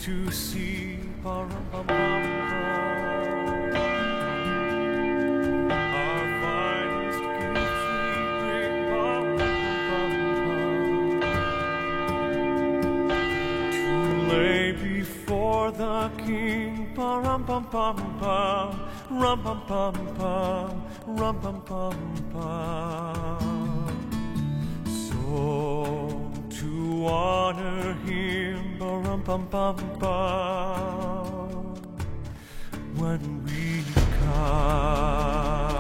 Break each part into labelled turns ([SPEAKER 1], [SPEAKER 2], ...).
[SPEAKER 1] to see. Our finest gifts we bring to lay before the King. Rum-pum-pum-pum, rum-pum-pum-pum, rum-pum-pum-pum. So to honor Him, rum-pum-pum-pum, when we come.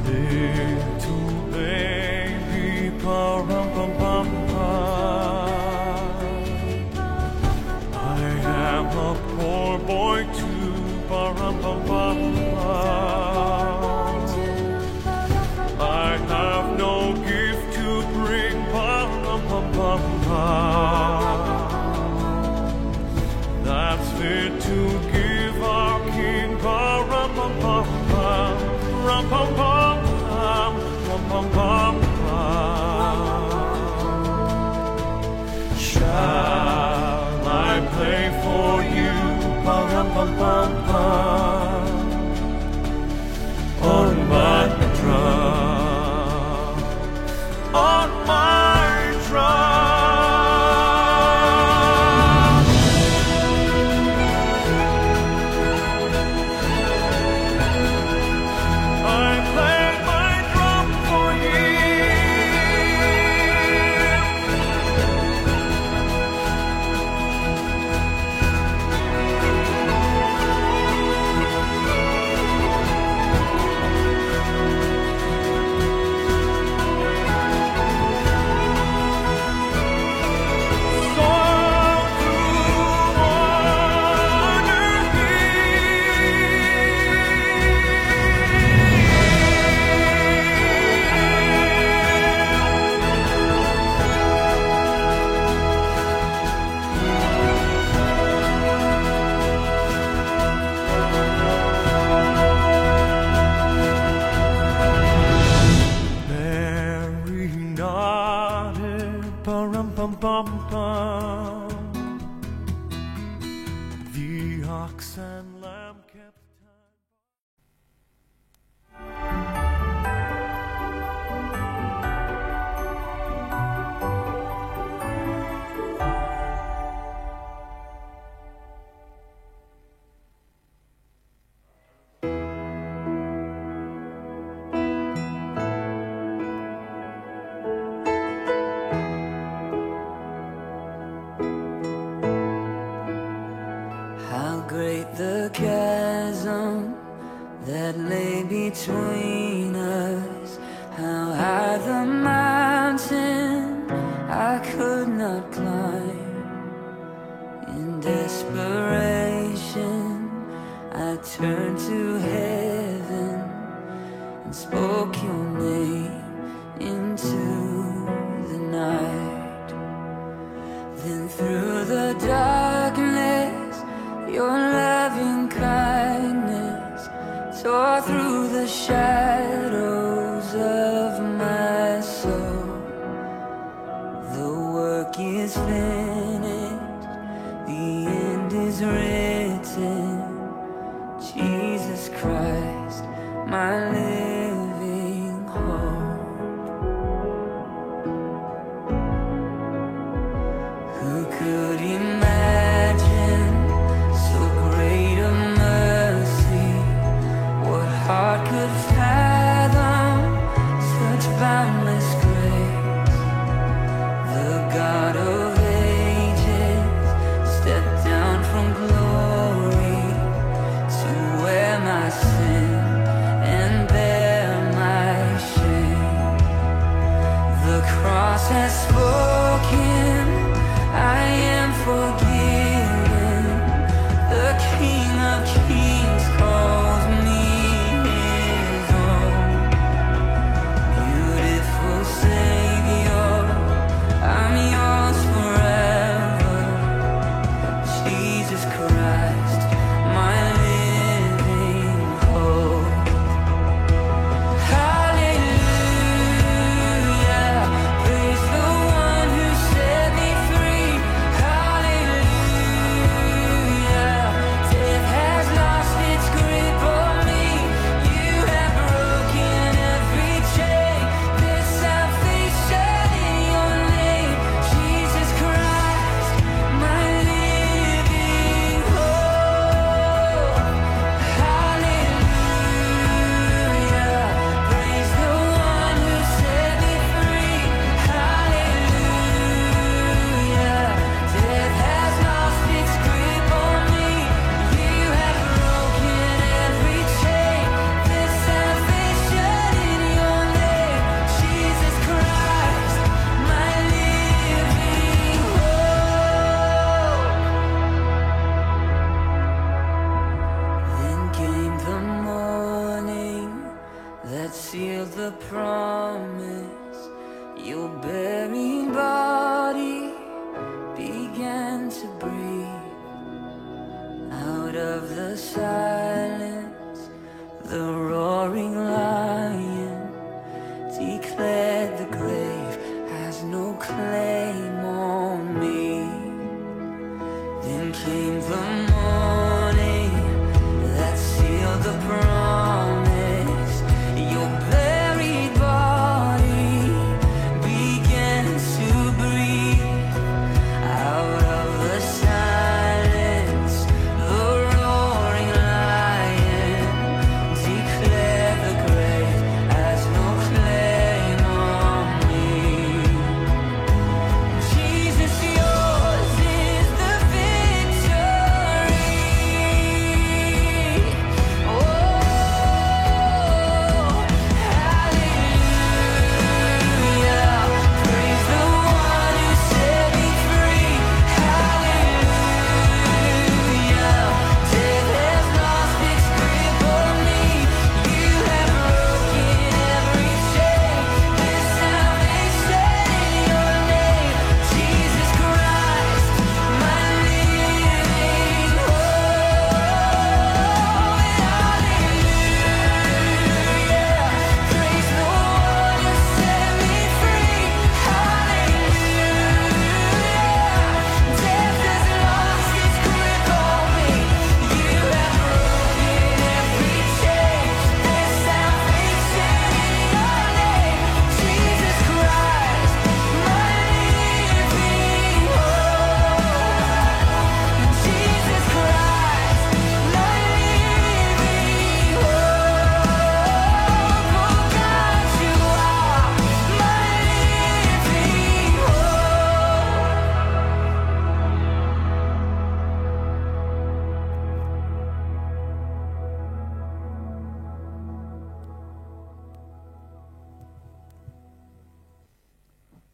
[SPEAKER 1] Little baby, rum-pum-pum-pum, I am a poor boy too, rum-pum-pum-pum. I have no gift to bring, rum-pum-pum-pum, that's fit to give our King, rum-pum-pum-pum, rum-pum-pum-pum, rum-pum-pum-pum. Shall I play for you, rum-pum-pum-pum, on my drum, on my drum. I play my drum for rum-pum-pum-pum. The ox and lamb kept
[SPEAKER 2] Great the chasm that lay between us, how high the mountain I could not climb. In desperation I turned to heaven and spoke your name into the night. Then through the darkness your loving kindness tore through the shadows of my soul. The work is finished, the end is written. Jesus Christ, my living hope. Who could imagine heart could fathom such boundless grace? The God of ages stepped down from glory.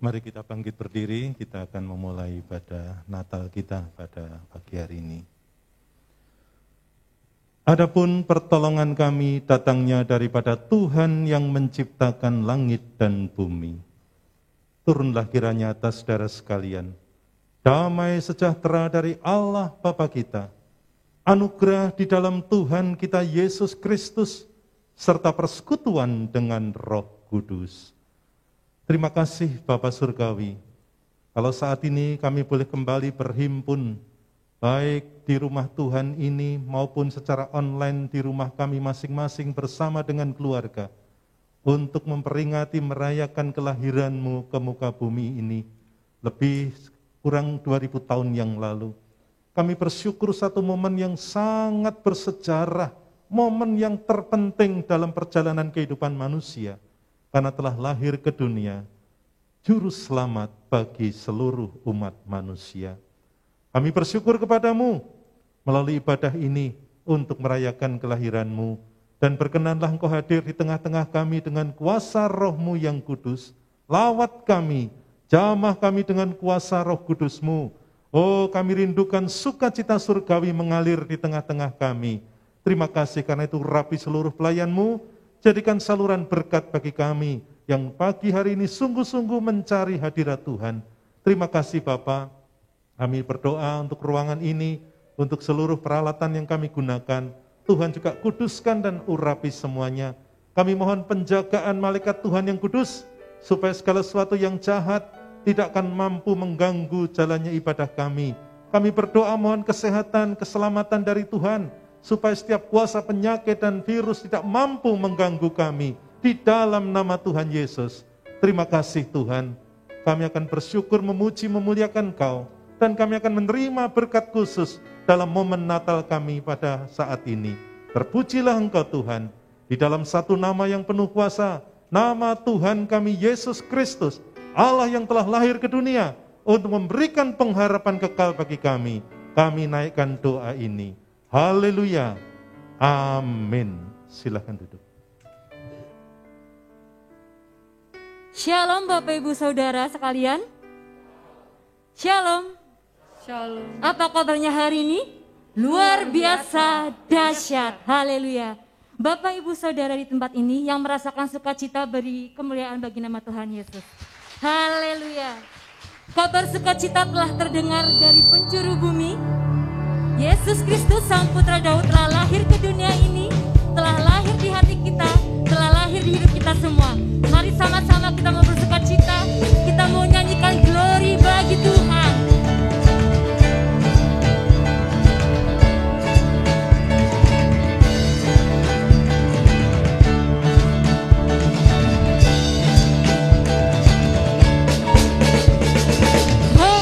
[SPEAKER 3] Mari kita bangkit berdiri, kita akan memulai ibadah Natal kita pada pagi hari ini. Adapun pertolongan kami datangnya daripada Tuhan yang menciptakan langit dan bumi. Turunlah kiranya atas saudara sekalian, damai sejahtera dari Allah Bapa kita, anugerah di dalam Tuhan kita Yesus Kristus, serta persekutuan dengan Roh Kudus. Terima kasih Bapa Surgawi, kalau saat ini kami boleh kembali berhimpun, baik di rumah Tuhan ini maupun secara online di rumah kami masing-masing bersama dengan keluarga, untuk memperingati merayakan kelahiran-Mu ke muka bumi ini, lebih kurang 2000 tahun yang lalu. Kami bersyukur satu momen yang sangat bersejarah, momen yang terpenting dalam perjalanan kehidupan manusia, karena telah lahir ke dunia Juru Selamat bagi seluruh umat manusia. Kami bersyukur kepadamu melalui ibadah ini untuk merayakan kelahiran-Mu, dan berkenanlah Engkau hadir di tengah-tengah kami dengan kuasa Roh-Mu yang kudus. Lawat kami, jamah kami dengan kuasa Roh Kudus-Mu. Oh, kami rindukan sukacita surgawi mengalir di tengah-tengah kami. Terima kasih karena itu rapi seluruh pelayan-Mu, jadikan saluran berkat bagi kami yang pagi hari ini sungguh-sungguh mencari hadirat Tuhan. Terima kasih Bapa. Kami berdoa untuk ruangan ini, untuk seluruh peralatan yang kami gunakan. Tuhan juga kuduskan dan urapi semuanya. Kami mohon penjagaan malaikat Tuhan yang kudus, supaya segala sesuatu yang jahat tidak akan mampu mengganggu jalannya ibadah kami. Kami berdoa mohon kesehatan, keselamatan dari Tuhan, supaya setiap kuasa penyakit dan virus tidak mampu mengganggu kami. Di dalam nama Tuhan Yesus, terima kasih Tuhan. Kami akan bersyukur, memuji, memuliakan Kau, dan kami akan menerima berkat khusus dalam momen Natal kami pada saat ini. Terpujilah Engkau Tuhan, di dalam satu nama yang penuh kuasa, nama Tuhan kami Yesus Kristus, Allah yang telah lahir ke dunia untuk memberikan pengharapan kekal bagi kami. Kami naikkan doa ini. Haleluya. Amin. Silakan duduk.
[SPEAKER 4] Shalom Bapak Ibu Saudara sekalian. Shalom.
[SPEAKER 5] Shalom.
[SPEAKER 4] Apa kabarnya hari ini? Luar biasa dahsyat. Haleluya. Bapak Ibu Saudara di tempat ini yang merasakan sukacita beri kemuliaan bagi nama Tuhan Yesus. Haleluya. Kabar sukacita telah terdengar dari penjuru bumi. Yesus Kristus Sang Putra Daud telah lahir ke dunia ini, telah lahir di hati kita, telah lahir di hidup kita semua. Mari sama-sama kita mau bersukacita, kita mau nyanyikan glory bagi Tuhan.
[SPEAKER 5] Oh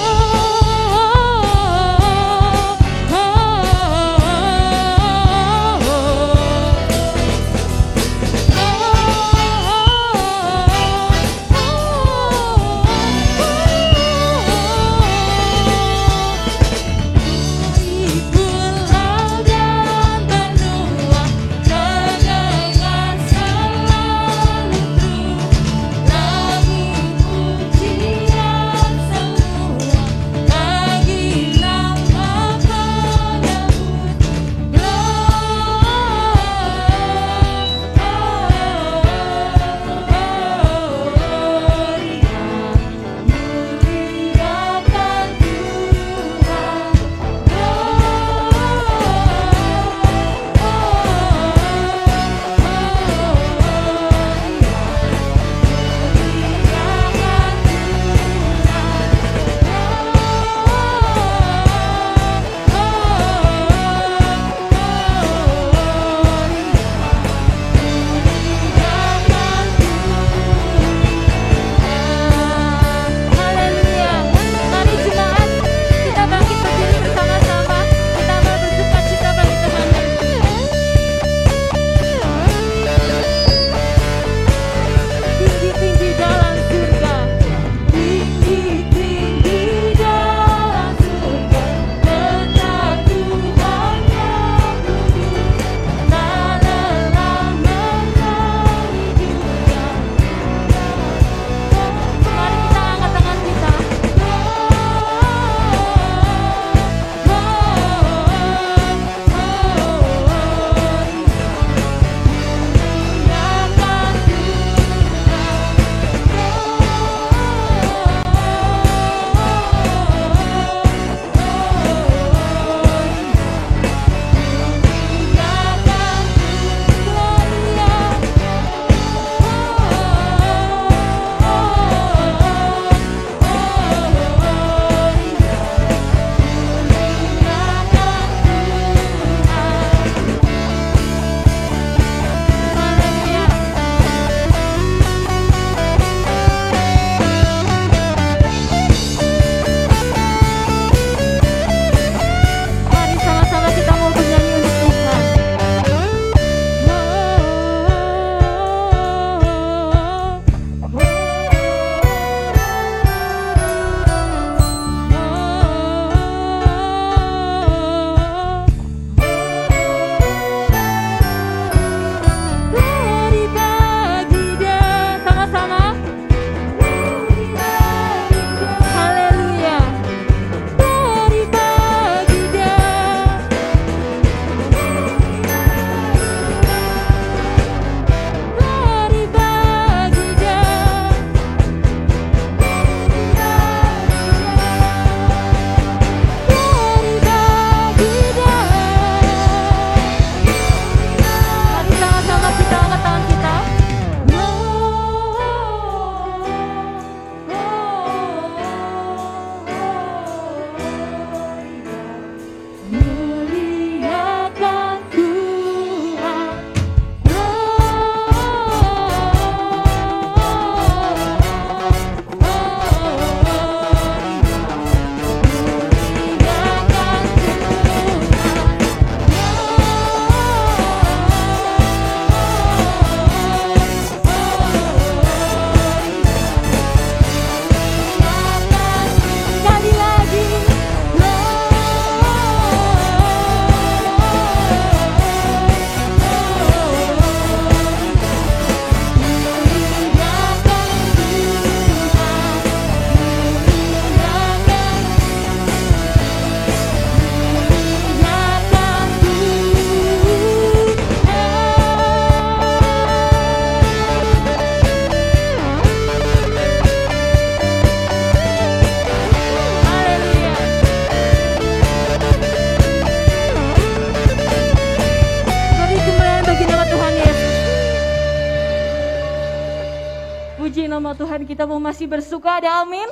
[SPEAKER 4] nama Tuhan kita mau masih bersuka, ada amin?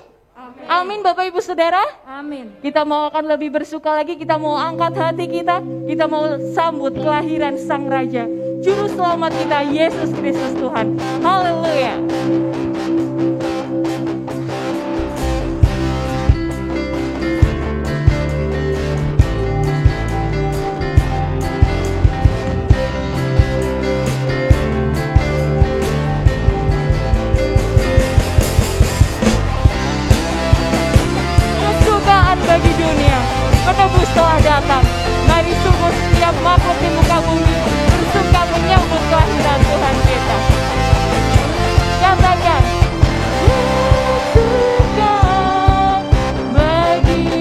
[SPEAKER 4] Amin Bapak Ibu Saudara.
[SPEAKER 5] Amin.
[SPEAKER 4] Kita mau akan lebih bersuka lagi, kita mau angkat hati kita mau sambut kelahiran Sang Raja, Juru Selamat kita, Yesus Kristus Tuhan. Haleluya. Bagi dunia, penebus telah datang. Mari sungguh setiap makhluk di muka bumi bersuka menyambut kelahiran Tuhan kita. Katakan, bersuka bagi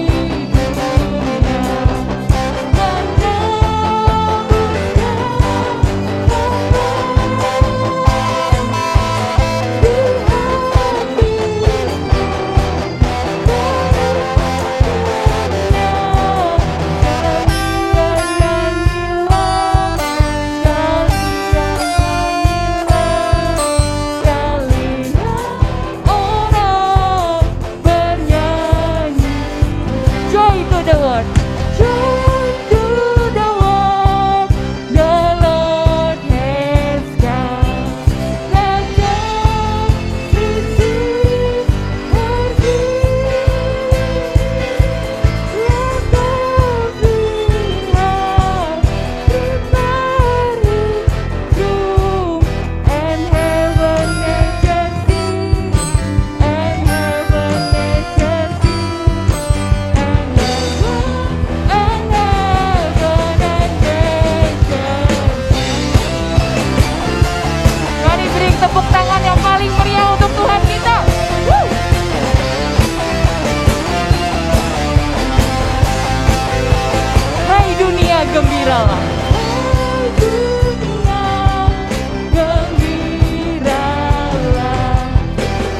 [SPEAKER 4] dunia, gembiralah.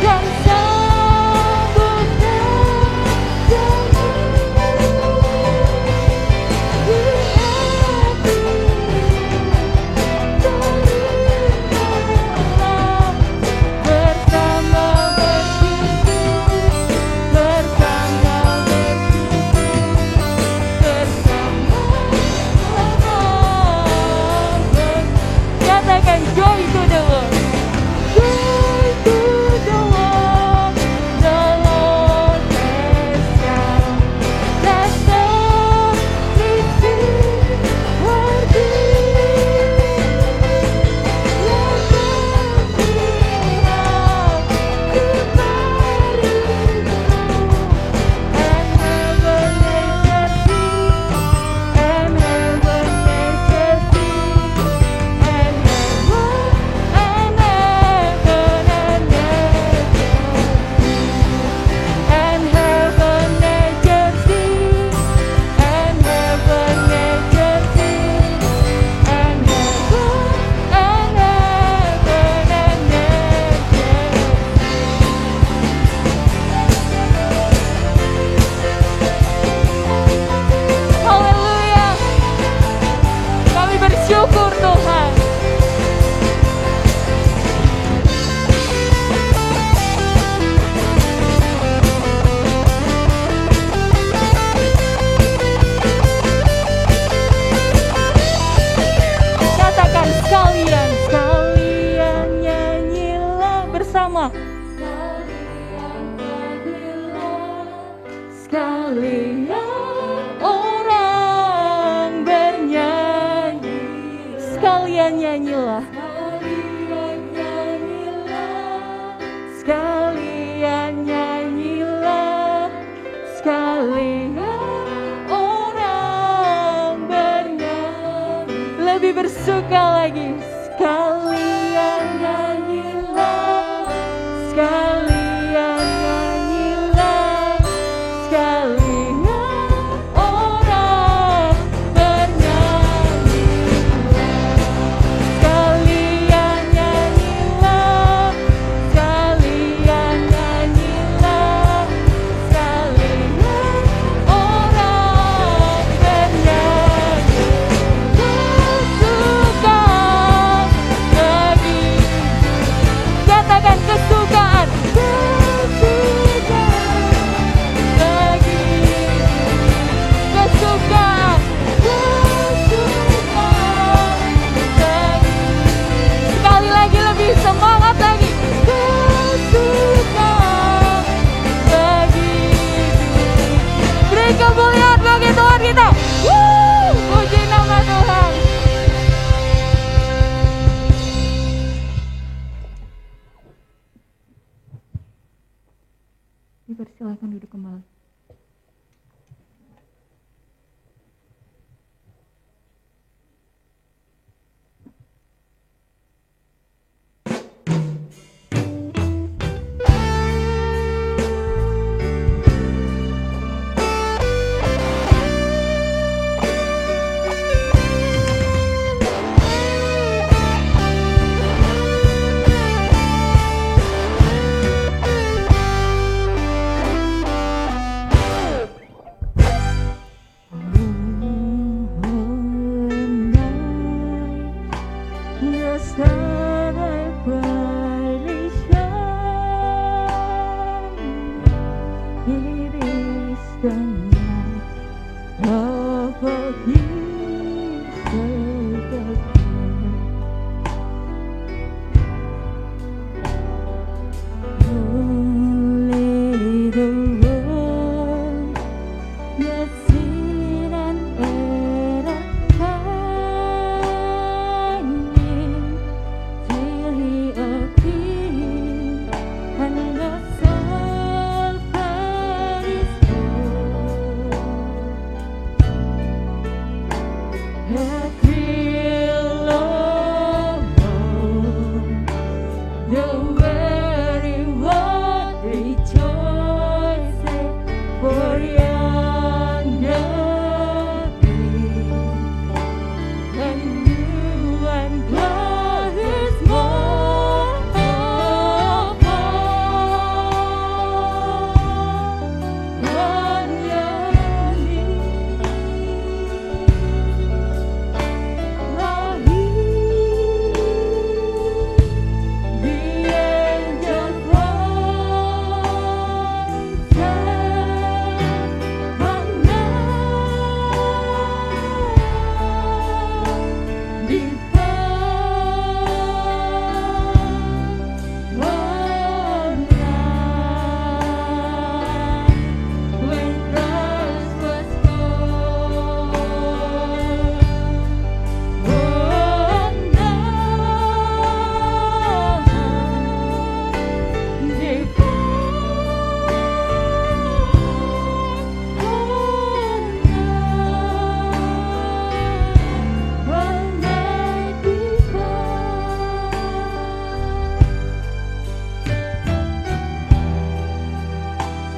[SPEAKER 4] Dan sambutlah nyanyilah. Sekalian nyanyilah. Sekalian orang bernyanyi. Lebih bersuka lagi. Sekalian nyanyilah. Sekalian nyanyilah. Sekalian orang bernyanyi. Sekalian nyanyilah. Sekalian nyanyilah. Sekalian orang bernyanyi. Bersuka kemuliaan bagi Tuhan kita. Puji nama Tuhan. Dipersilakan duduk kembali.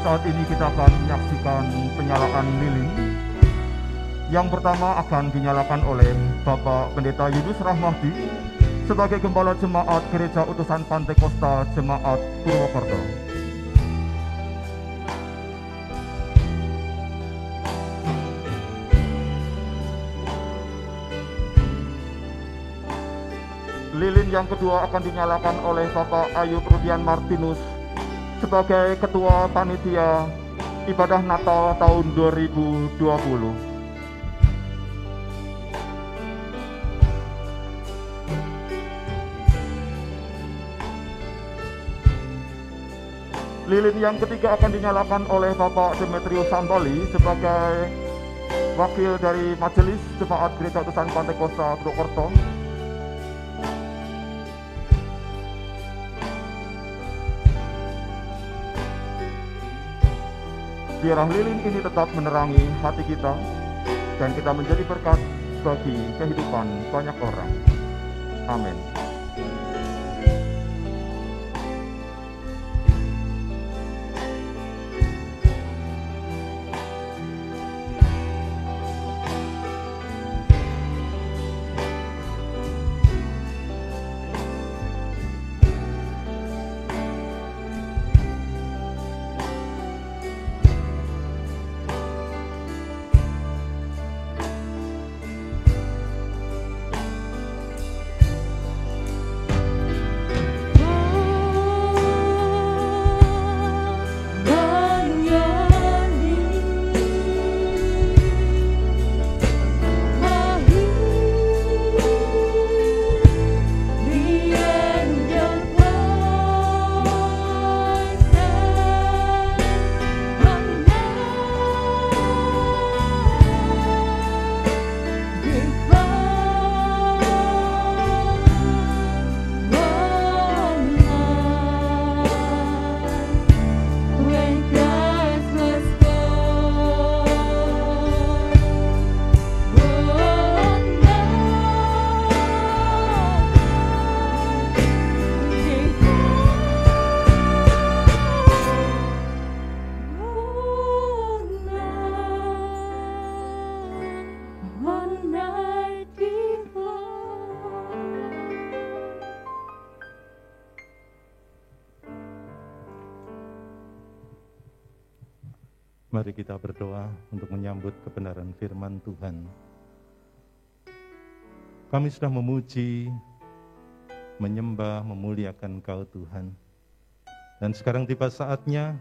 [SPEAKER 5] Saat ini kita akan menyaksikan penyalaan lilin. Yang pertama akan dinyalakan oleh Bapak Pendeta Yudus Rahmadi sebagai Gembala Jemaat Gereja Utusan Pantekosta Jemaat Purwokerto. Lilin yang kedua akan dinyalakan oleh Bapak Ayub Rudian Martinus sebagai Ketua Panitia Ibadah Natal tahun 2020. Lilin yang ketiga akan dinyalakan oleh Bapak Demetrius Sambali sebagai wakil dari Majelis Jemaat Gereja Utusan Pantekosta Purwokerto. Biarlah lilin ini tetap menerangi hati kita dan kita menjadi berkat bagi kehidupan banyak orang. Amin.
[SPEAKER 3] Mari kita berdoa untuk menyambut kebenaran firman Tuhan. Kami sudah memuji, menyembah, memuliakan Engkau Tuhan. Dan sekarang tiba saatnya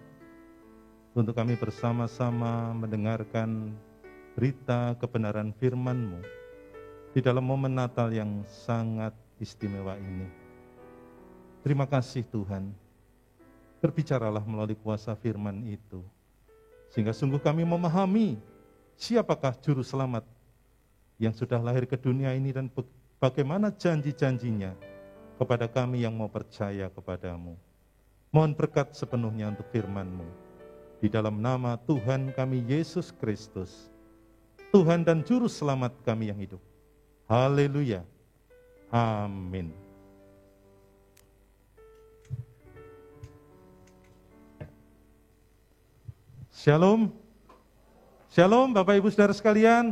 [SPEAKER 3] untuk kami bersama-sama mendengarkan berita kebenaran firman-Mu di dalam momen Natal yang sangat istimewa ini. Terima kasih Tuhan, berbicaralah melalui kuasa firman itu, sehingga sungguh kami memahami siapakah juru selamat yang sudah lahir ke dunia ini dan bagaimana janji-janjinya kepada kami yang mau percaya kepadamu. Mohon berkat sepenuhnya untuk firman-Mu. Di dalam nama Tuhan kami Yesus Kristus, Tuhan dan Juru Selamat kami yang hidup. Haleluya. Amin. Shalom. Shalom Bapak Ibu Saudara sekalian.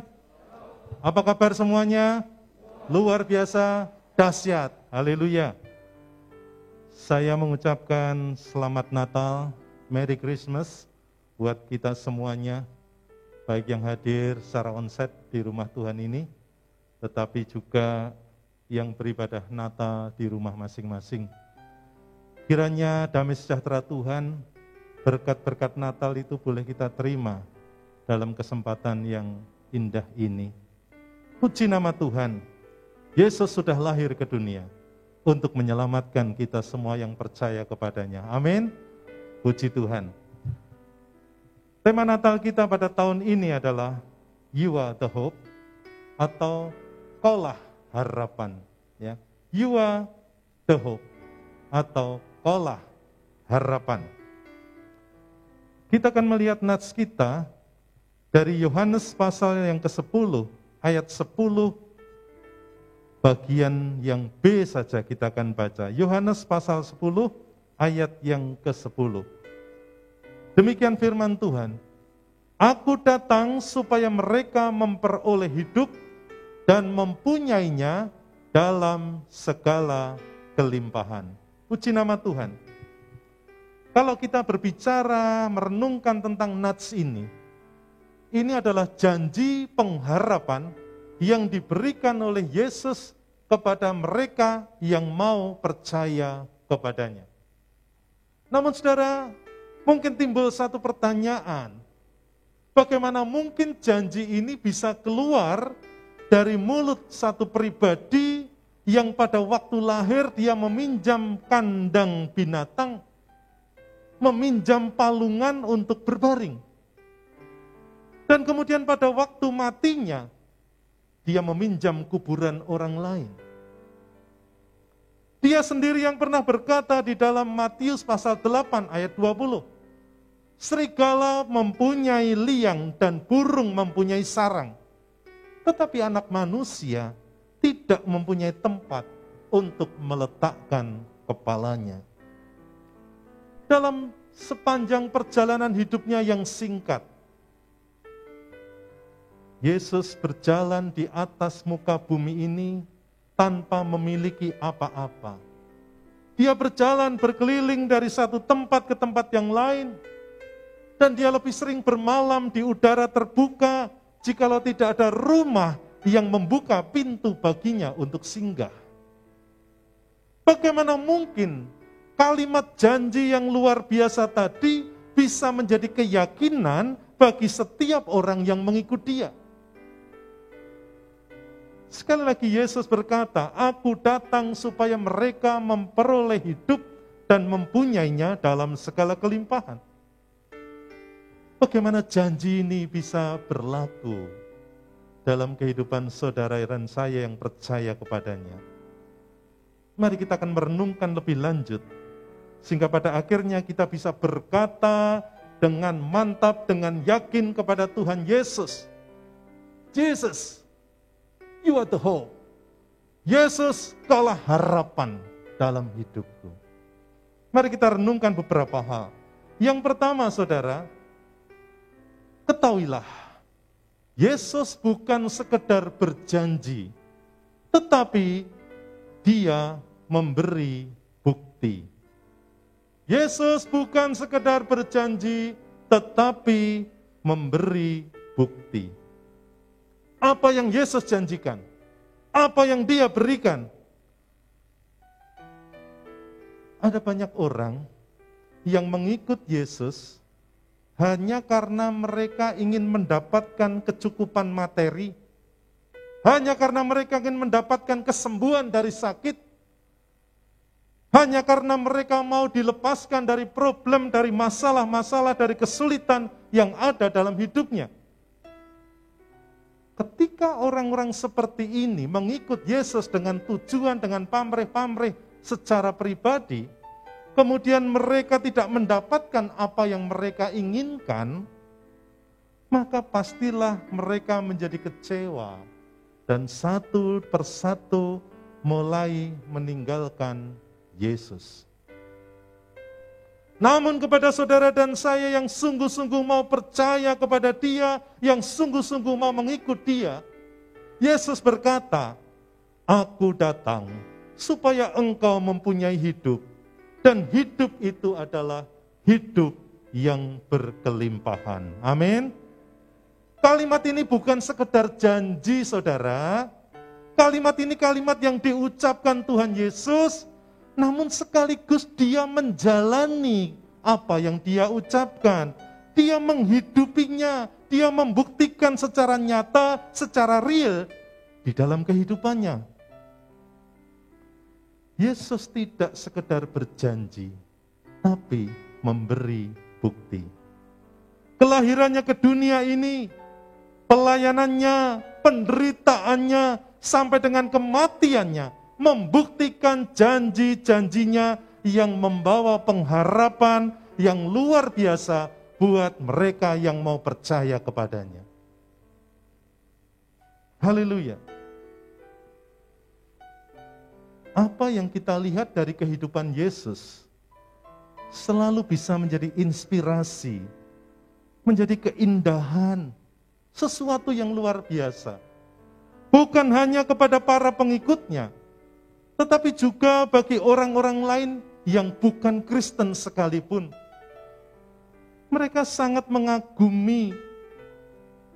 [SPEAKER 3] Apa kabar semuanya? Luar biasa, dahsyat. Haleluya. Saya mengucapkan selamat Natal, Merry Christmas buat kita semuanya, baik yang hadir secara onsite di rumah Tuhan ini, tetapi juga yang beribadah Natal di rumah masing-masing. Kiranya damai sejahtera Tuhan, berkat-berkat Natal itu boleh kita terima dalam kesempatan yang indah ini. Puji nama Tuhan, Yesus sudah lahir ke dunia untuk menyelamatkan kita semua yang percaya kepadanya. Amin. Puji Tuhan. Tema Natal kita pada tahun ini adalah You Are the Hope, atau Kaulah Harapan. Ya. You Are the Hope, atau Kaulah Harapan. Kita akan melihat nats kita dari Yohanes pasal yang ke-10, ayat 10, bagian yang B saja kita akan baca. Yohanes pasal 10, ayat yang ke-10. Demikian firman Tuhan, Aku datang supaya mereka memperoleh hidup dan mempunyainya dalam segala kelimpahan. Puji nama Tuhan. Kalau kita berbicara, merenungkan tentang nats ini adalah janji pengharapan yang diberikan oleh Yesus kepada mereka yang mau percaya kepadanya. Namun saudara, mungkin timbul satu pertanyaan, bagaimana mungkin janji ini bisa keluar dari mulut satu pribadi yang pada waktu lahir dia meminjam kandang binatang, meminjam palungan untuk berbaring. Dan kemudian pada waktu matinya, dia meminjam kuburan orang lain. Dia sendiri yang pernah berkata di dalam Matius pasal 8 ayat 20, serigala mempunyai liang dan burung mempunyai sarang, tetapi anak manusia tidak mempunyai tempat untuk meletakkan kepalanya. Dalam sepanjang perjalanan hidupnya yang singkat, Yesus berjalan di atas muka bumi ini tanpa memiliki apa-apa. Dia berjalan berkeliling dari satu tempat ke tempat yang lain, dan dia lebih sering bermalam di udara terbuka jikalau tidak ada rumah yang membuka pintu baginya untuk singgah. Bagaimana mungkin kalimat janji yang luar biasa tadi bisa menjadi keyakinan bagi setiap orang yang mengikut dia? Sekali lagi Yesus berkata, Aku datang supaya mereka memperoleh hidup dan mempunyainya dalam segala kelimpahan. Bagaimana janji ini bisa berlaku dalam kehidupan saudara dan saya yang percaya kepadanya? Mari kita akan merenungkan lebih lanjut, sehingga pada akhirnya kita bisa berkata dengan mantap, dengan yakin kepada Tuhan Yesus. Jesus, You are the hope. Yesus, Kaulah harapan dalam hidupku. Mari kita renungkan beberapa hal. Yang pertama, saudara, ketahuilah, Yesus bukan sekedar berjanji, tetapi Dia memberi bukti. Yesus bukan sekedar berjanji, tetapi memberi bukti. Apa yang Yesus janjikan? Apa yang Dia berikan? Ada banyak orang yang mengikut Yesus hanya karena mereka ingin mendapatkan kecukupan materi, hanya karena mereka ingin mendapatkan kesembuhan dari sakit, hanya karena mereka mau dilepaskan dari problem, dari masalah-masalah, dari kesulitan yang ada dalam hidupnya. Ketika orang-orang seperti ini mengikut Yesus dengan tujuan, dengan pamrih-pamrih secara pribadi, kemudian mereka tidak mendapatkan apa yang mereka inginkan, maka pastilah mereka menjadi kecewa dan satu persatu mulai meninggalkan Yesus. Namun kepada saudara dan saya yang sungguh-sungguh mau percaya kepada Dia, yang sungguh-sungguh mau mengikut Dia, Yesus berkata, "Aku datang supaya engkau mempunyai hidup, dan hidup itu adalah hidup yang berkelimpahan." Amin. Kalimat ini bukan sekedar janji, saudara. Kalimat ini kalimat yang diucapkan Tuhan Yesus, namun sekaligus Dia menjalani apa yang Dia ucapkan. Dia menghidupinya, Dia membuktikan secara nyata, secara real di dalam kehidupannya. Yesus tidak sekedar berjanji, tapi memberi bukti. Kelahirannya ke dunia ini, pelayanannya, penderitaannya, sampai dengan kematiannya, membuktikan janji-janjinya yang membawa pengharapan yang luar biasa buat mereka yang mau percaya kepadanya. Haleluya. Apa yang kita lihat dari kehidupan Yesus selalu bisa menjadi inspirasi, menjadi keindahan, sesuatu yang luar biasa. Bukan hanya kepada para pengikutnya, tetapi juga bagi orang-orang lain yang bukan Kristen sekalipun. Mereka sangat mengagumi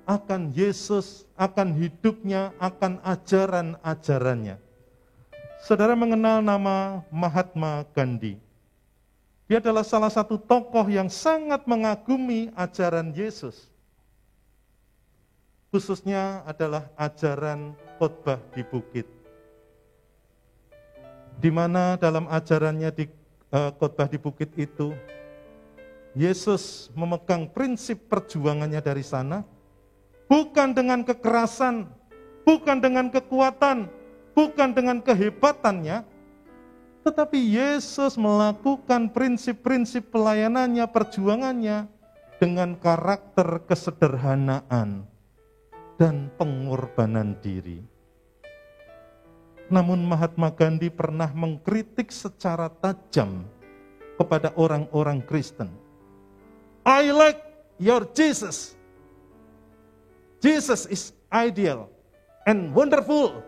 [SPEAKER 3] akan Yesus, akan hidupnya, akan ajaran-ajarannya. Saudara mengenal nama Mahatma Gandhi. Dia adalah salah satu tokoh yang sangat mengagumi ajaran Yesus. Khususnya adalah ajaran khotbah di bukit. Di mana dalam ajarannya di khotbah di bukit itu, Yesus memegang prinsip perjuangannya dari sana, bukan dengan kekerasan, bukan dengan kekuatan, bukan dengan kehebatannya, tetapi Yesus melakukan prinsip-prinsip pelayanannya, perjuangannya dengan karakter kesederhanaan dan pengorbanan diri. Namun Mahatma Gandhi pernah mengkritik secara tajam kepada orang-orang Kristen. I like your Jesus. Jesus is ideal and wonderful,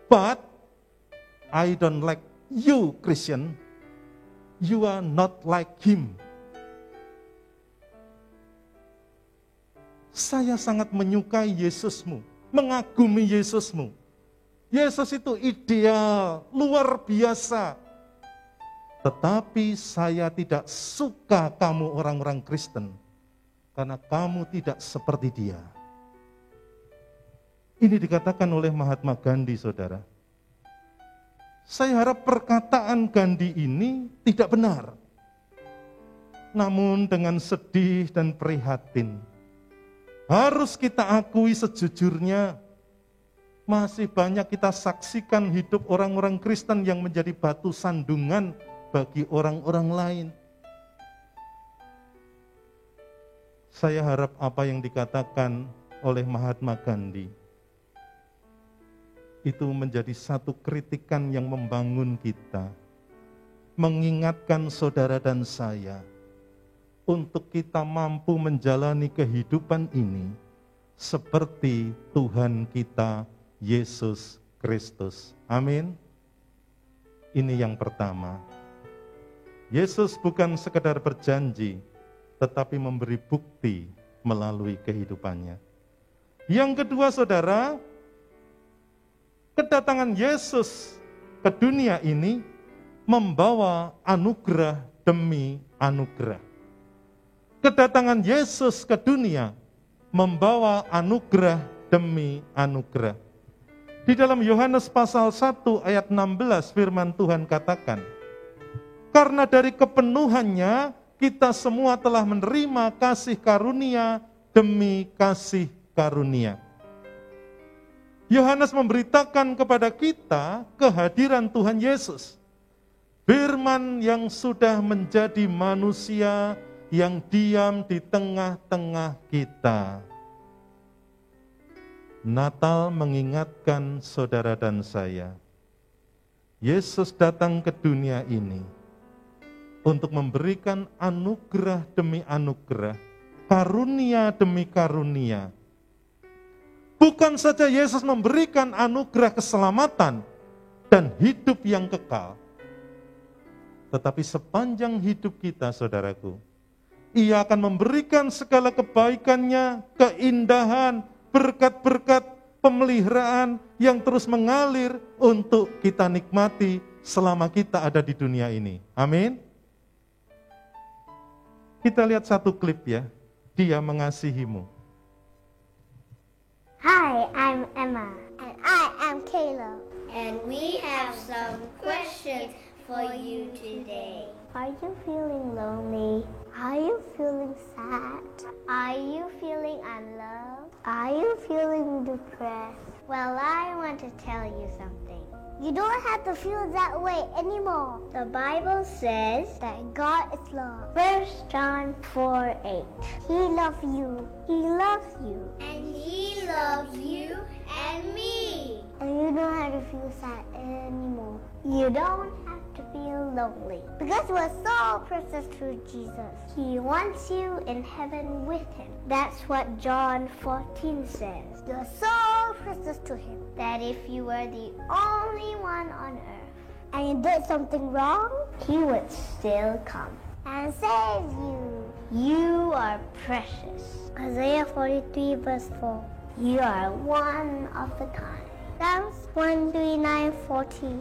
[SPEAKER 3] but I don't like you, Christian. You are not like him. Saya sangat menyukai Yesusmu, mengagumi Yesusmu. Yesus itu ideal, luar biasa. Tetapi saya tidak suka kamu orang-orang Kristen, karena kamu tidak seperti Dia. Ini dikatakan oleh Mahatma Gandhi, saudara. Saya harap perkataan Gandhi ini tidak benar. Namun dengan sedih dan prihatin, harus kita akui sejujurnya, masih banyak kita saksikan hidup orang-orang Kristen yang menjadi batu sandungan bagi orang-orang lain. Saya harap apa yang dikatakan oleh Mahatma Gandhi itu menjadi satu kritikan yang membangun kita, mengingatkan saudara dan saya untuk kita mampu menjalani kehidupan ini seperti Tuhan kita Yesus Kristus. Amin. Ini yang pertama. Yesus bukan sekedar berjanji, tetapi memberi bukti melalui kehidupannya. Yang kedua, saudara, kedatangan Yesus ke dunia ini membawa anugerah demi anugerah. Kedatangan Yesus ke dunia membawa anugerah demi anugerah. Di dalam Yohanes pasal 1 ayat 16 firman Tuhan katakan, karena dari kepenuhannya kita semua telah menerima kasih karunia demi kasih karunia. Yohanes memberitakan kepada kita kehadiran Tuhan Yesus. Firman yang sudah menjadi manusia yang diam di tengah-tengah kita. Natal mengingatkan saudara dan saya, Yesus datang ke dunia ini untuk memberikan anugerah demi anugerah, karunia demi karunia. Bukan saja Yesus memberikan anugerah keselamatan dan hidup yang kekal, tetapi sepanjang hidup kita, saudaraku, Ia akan memberikan segala kebaikannya, keindahan, berkat-berkat, pemeliharaan yang terus mengalir untuk kita nikmati selama kita ada di dunia ini. Amin. Kita lihat satu klip ya. Dia mengasihimu.
[SPEAKER 6] Hi, I'm Emma. And I am Kayla. And we have some questions for you today. Are you feeling lonely? Are you feeling sad? Are you feeling unloved? Are you feeling depressed? Well, I want to tell you something. You don't have to feel that way anymore. The Bible says that God is love. 1 John 4:8. He loves you. He loves you. And He loves you and me. And you don't have to feel sad anymore. You don't have to feel lonely. Because we're so precious to Jesus. He wants you in heaven with Him. That's what John 14 says. You're so precious to Him that if you were the only one on earth and you did something wrong, He would still come and save you. You are precious. Isaiah 43 verse 4. You are one of a kind. Psalms 139:14.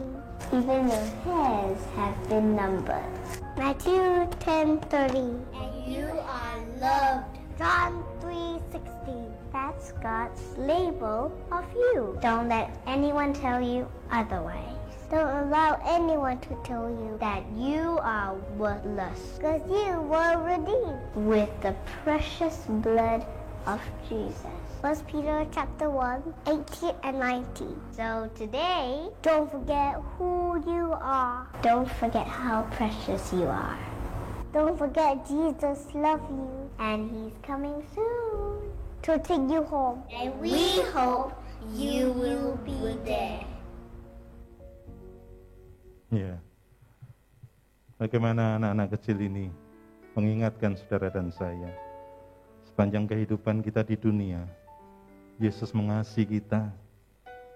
[SPEAKER 6] Even your hairs have been numbered. Matthew 10:30. And you are loved. John 3:16. That's God's label of you. Don't let anyone tell you otherwise. Don't allow anyone to tell you that you are worthless. Because you were redeemed with the precious blood of Jesus. 1 Peter chapter 1, 18 and 19. So today, don't forget who you are. Don't forget how precious you are. Don't forget Jesus loves you. And He's coming soon to take you home. And we hope you will be there.
[SPEAKER 3] Ya, bagaimana anak-anak kecil ini mengingatkan saudara dan saya, sepanjang kehidupan kita di dunia, Yesus mengasihi kita,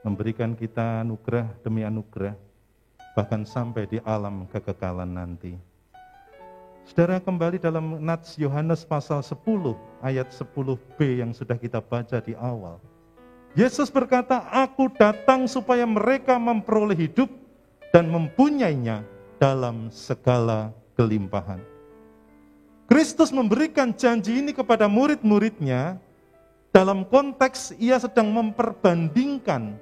[SPEAKER 3] memberikan kita anugerah demi anugerah, bahkan sampai di alam kekekalan nanti. Saudara, kembali dalam Nats Yohanes pasal 10 ayat 10b yang sudah kita baca di awal. Yesus berkata, aku datang supaya mereka memperoleh hidup dan mempunyainya dalam segala kelimpahan. Kristus memberikan janji ini kepada murid-muridnya dalam konteks Ia sedang memperbandingkan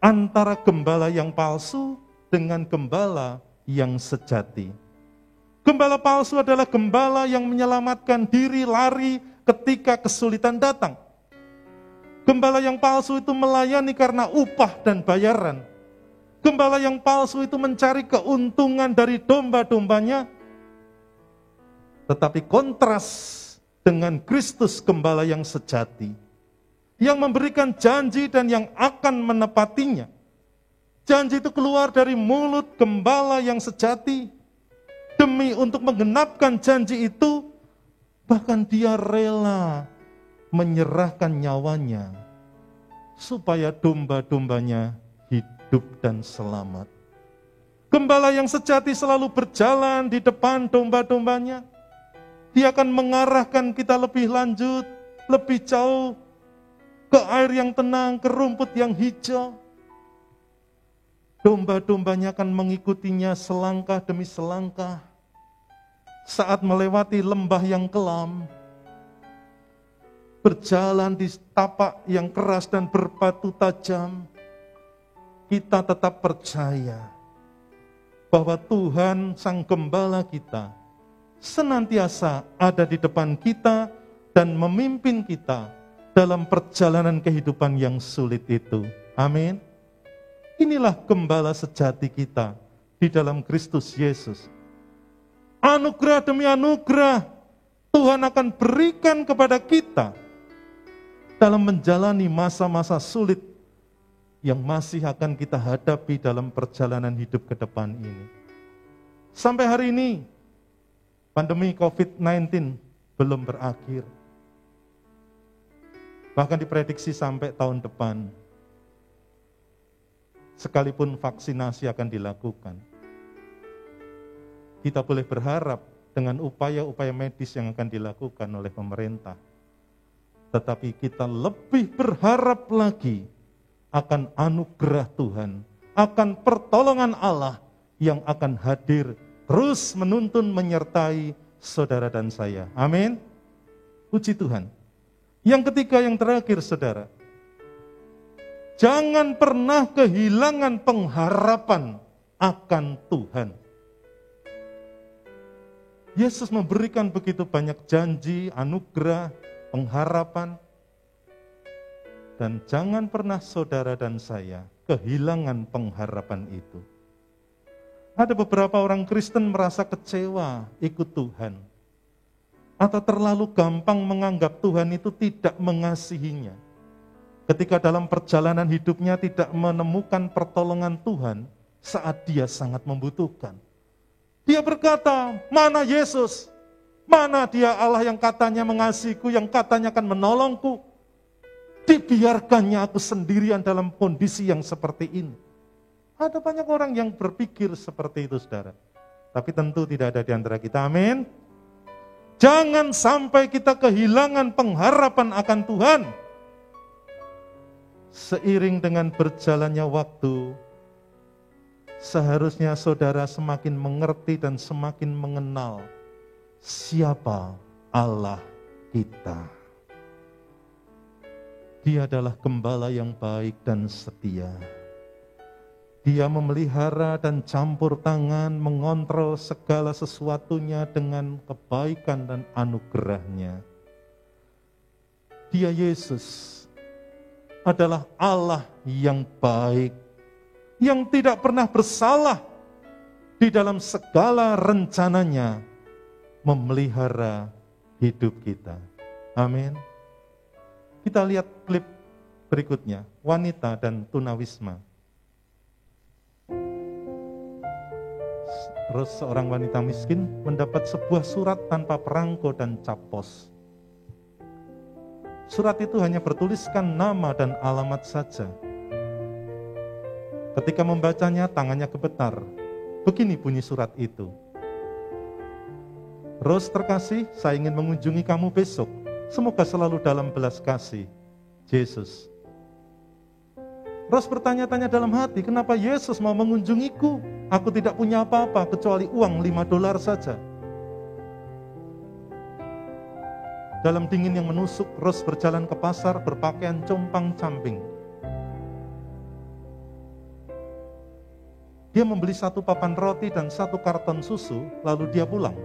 [SPEAKER 3] antara gembala yang palsu dengan gembala yang sejati. Gembala palsu adalah gembala yang menyelamatkan diri lari ketika kesulitan datang. Gembala yang palsu itu melayani karena upah dan bayaran. Gembala yang palsu itu mencari keuntungan dari domba-dombanya. Tetapi kontras dengan Kristus gembala yang sejati, yang memberikan janji dan yang akan menepatinya. Janji itu keluar dari mulut gembala yang sejati. Demi untuk menggenapkan janji itu, bahkan dia rela menyerahkan nyawanya supaya domba-dombanya hidup dan selamat. Gembala yang sejati selalu berjalan di depan domba-dombanya. Dia akan mengarahkan kita lebih lanjut lebih jauh ke air yang tenang, ke rumput yang hijau. Domba-dombanya akan mengikutinya selangkah demi selangkah. Saat melewati lembah yang kelam, berjalan di tapak yang keras dan berbatu tajam, kita tetap percaya bahwa Tuhan Sang Gembala kita senantiasa ada di depan kita dan memimpin kita dalam perjalanan kehidupan yang sulit itu. Amin. Inilah gembala sejati kita di dalam Kristus Yesus. Anugerah demi anugerah Tuhan akan berikan kepada kita dalam menjalani masa-masa sulit yang masih akan kita hadapi dalam perjalanan hidup ke depan ini. Sampai hari ini, pandemi COVID-19 belum berakhir. Bahkan diprediksi sampai tahun depan, sekalipun vaksinasi akan dilakukan. Kita boleh berharap dengan upaya-upaya medis yang akan dilakukan oleh pemerintah. Tetapi kita lebih berharap lagi akan anugerah Tuhan, akan pertolongan Allah yang akan hadir, terus menuntun menyertai saudara dan saya. Amin. Puji Tuhan. Yang ketiga, yang terakhir saudara, jangan pernah kehilangan pengharapan akan Tuhan. Yesus memberikan begitu banyak janji, anugerah, pengharapan. Dan jangan pernah saudara dan saya kehilangan pengharapan itu. Ada beberapa orang Kristen merasa kecewa ikut Tuhan. Atau terlalu gampang menganggap Tuhan itu tidak mengasihinya. Ketika dalam perjalanan hidupnya tidak menemukan pertolongan Tuhan saat dia sangat membutuhkan. Dia berkata, mana Yesus? Mana dia Allah yang katanya mengasihiku, yang katanya akan menolongku? Dibiarkannya aku sendirian dalam kondisi yang seperti ini. Ada banyak orang yang berpikir seperti itu, saudara. Tapi tentu tidak ada di antara kita, amin. Jangan sampai kita kehilangan pengharapan akan Tuhan. Seiring dengan berjalannya waktu, seharusnya saudara semakin mengerti dan semakin mengenal siapa Allah kita. Dia adalah gembala yang baik dan setia. Dia memelihara dan campur tangan, mengontrol segala sesuatunya dengan kebaikan dan anugerahnya. Dia Yesus adalah Allah yang baik, yang tidak pernah bersalah di dalam segala rencananya memelihara hidup kita. Amin. Kita lihat klip berikutnya, wanita dan tunawisma. Terus seorang wanita miskin mendapat sebuah surat tanpa perangko dan cap pos. Surat itu hanya bertuliskan nama dan alamat saja. Ketika membacanya, tangannya gemetar. Begini bunyi surat itu. Rose terkasih, saya ingin mengunjungi kamu besok. Semoga selalu dalam belas kasih. Yesus. Rose bertanya-tanya dalam hati, kenapa Yesus mau mengunjungiku? Aku tidak punya apa-apa kecuali uang $5 saja. Dalam dingin yang menusuk, Rose berjalan ke pasar berpakaian compang-camping. Dia membeli 1 papan roti dan 1 karton susu, lalu dia pulang.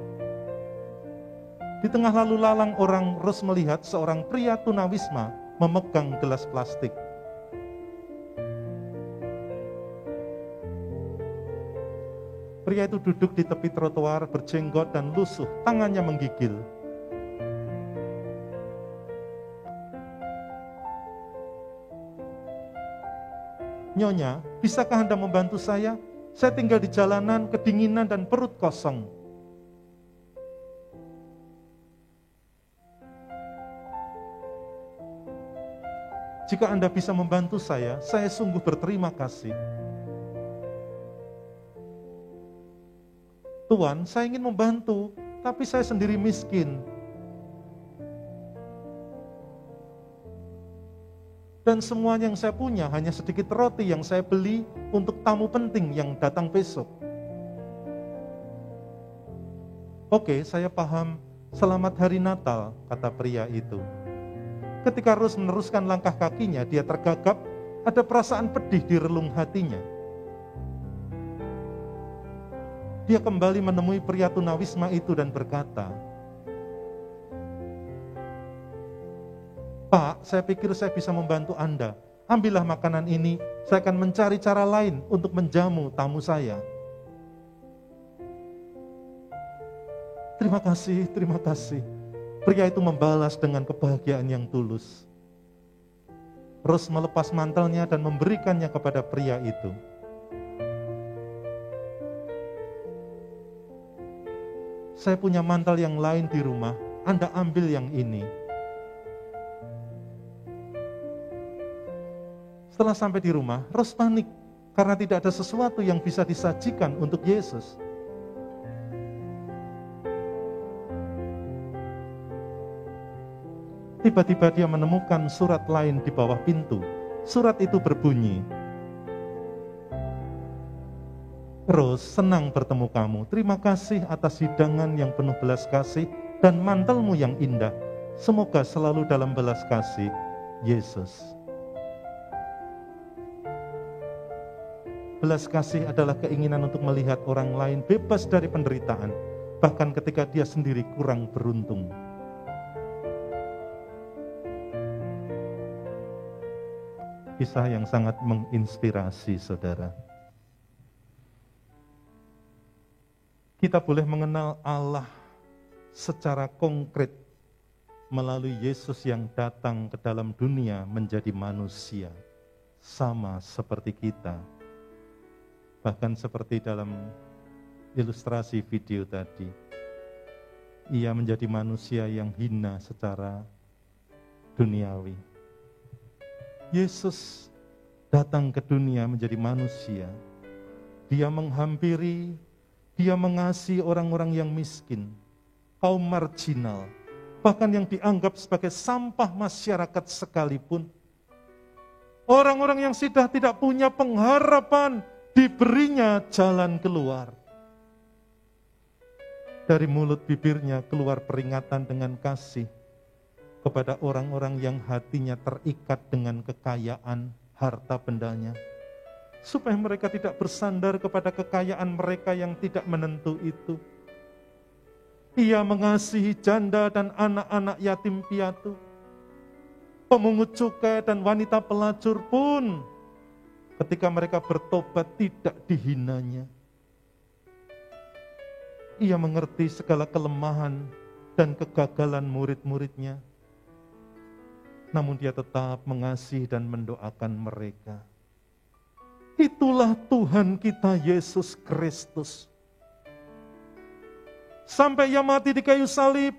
[SPEAKER 3] Di tengah lalu lalang orang, Rose melihat seorang pria tunawisma memegang gelas plastik. Pria itu duduk di tepi trotoar, berjenggot dan lusuh, tangannya menggigil. Nyonya, bisakah Anda membantu saya? Saya tinggal di jalanan, kedinginan dan perut kosong. Jika Anda bisa membantu saya sungguh berterima kasih. Tuan, saya ingin membantu, tapi saya sendiri miskin. Dan semuanya yang saya punya hanya sedikit roti yang saya beli untuk tamu penting yang datang besok. Oke, saya paham. Selamat hari Natal, kata pria itu. Ketika Rus meneruskan langkah kakinya, dia tergagap, ada perasaan pedih di relung hatinya. Dia kembali menemui pria tunawisma itu dan berkata, Pak, saya pikir saya bisa membantu Anda. Ambillah makanan ini, saya akan mencari cara lain untuk menjamu tamu saya. Terima kasih, terima kasih. Pria itu membalas dengan kebahagiaan yang tulus. Rus melepas mantelnya dan memberikannya kepada pria itu. Saya punya mantel yang lain di rumah, Anda ambil yang ini. Setelah sampai di rumah, Rus panik karena tidak ada sesuatu yang bisa disajikan untuk Yesus. Tiba-tiba dia menemukan surat lain di bawah pintu. Surat itu berbunyi, Rus, senang bertemu kamu. Terima kasih atas hidangan yang penuh belas kasih dan mantelmu yang indah. Semoga selalu dalam belas kasih, Yesus. Belas kasih adalah keinginan untuk melihat orang lain bebas dari penderitaan, bahkan ketika dia sendiri kurang beruntung. Kisah yang sangat menginspirasi, saudara. Kita boleh mengenal Allah secara konkret melalui Yesus yang datang ke dalam dunia menjadi manusia, sama seperti kita. Bahkan seperti dalam ilustrasi video tadi, ia menjadi manusia yang hina secara duniawi. Yesus datang ke dunia menjadi manusia. Dia menghampiri, dia mengasihi orang-orang yang miskin, kaum marginal, bahkan yang dianggap sebagai sampah masyarakat sekalipun. Orang-orang yang sudah tidak punya pengharapan, diberinya jalan keluar. Dari mulut bibirnya keluar peringatan dengan kasih kepada orang-orang yang hatinya terikat dengan kekayaan harta bendanya, supaya mereka tidak bersandar kepada kekayaan mereka yang tidak menentu itu. Ia mengasihi janda dan anak-anak yatim piatu, pemungut cukai dan wanita pelacur pun ketika mereka bertobat tidak dihinanya. Ia mengerti segala kelemahan dan kegagalan murid-muridnya, namun dia tetap mengasihi dan mendoakan mereka. Itulah Tuhan kita Yesus Kristus. Sampai ia mati di kayu salib,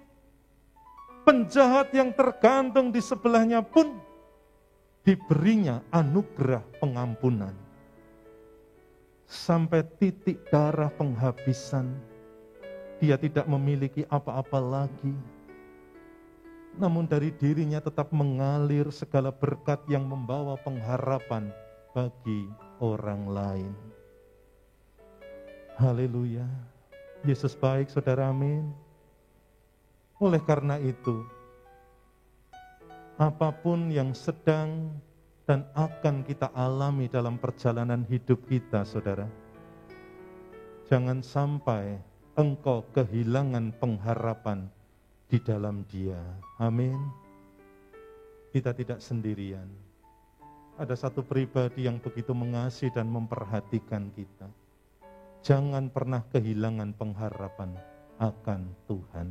[SPEAKER 3] penjahat yang tergantung di sebelahnya pun diberinya anugerah pengampunan. Sampai titik darah penghabisan, dia tidak memiliki apa-apa lagi. Namun dari dirinya tetap mengalir segala berkat yang membawa pengharapan bagi orang lain. Haleluya. Yesus baik, saudara, amin. Oleh karena itu, apapun yang sedang dan akan kita alami dalam perjalanan hidup kita, saudara, jangan sampai engkau kehilangan pengharapan di dalam Dia. Amin. Kita tidak sendirian. Ada satu pribadi yang begitu mengasihi dan memperhatikan kita. Jangan pernah kehilangan pengharapan akan Tuhan.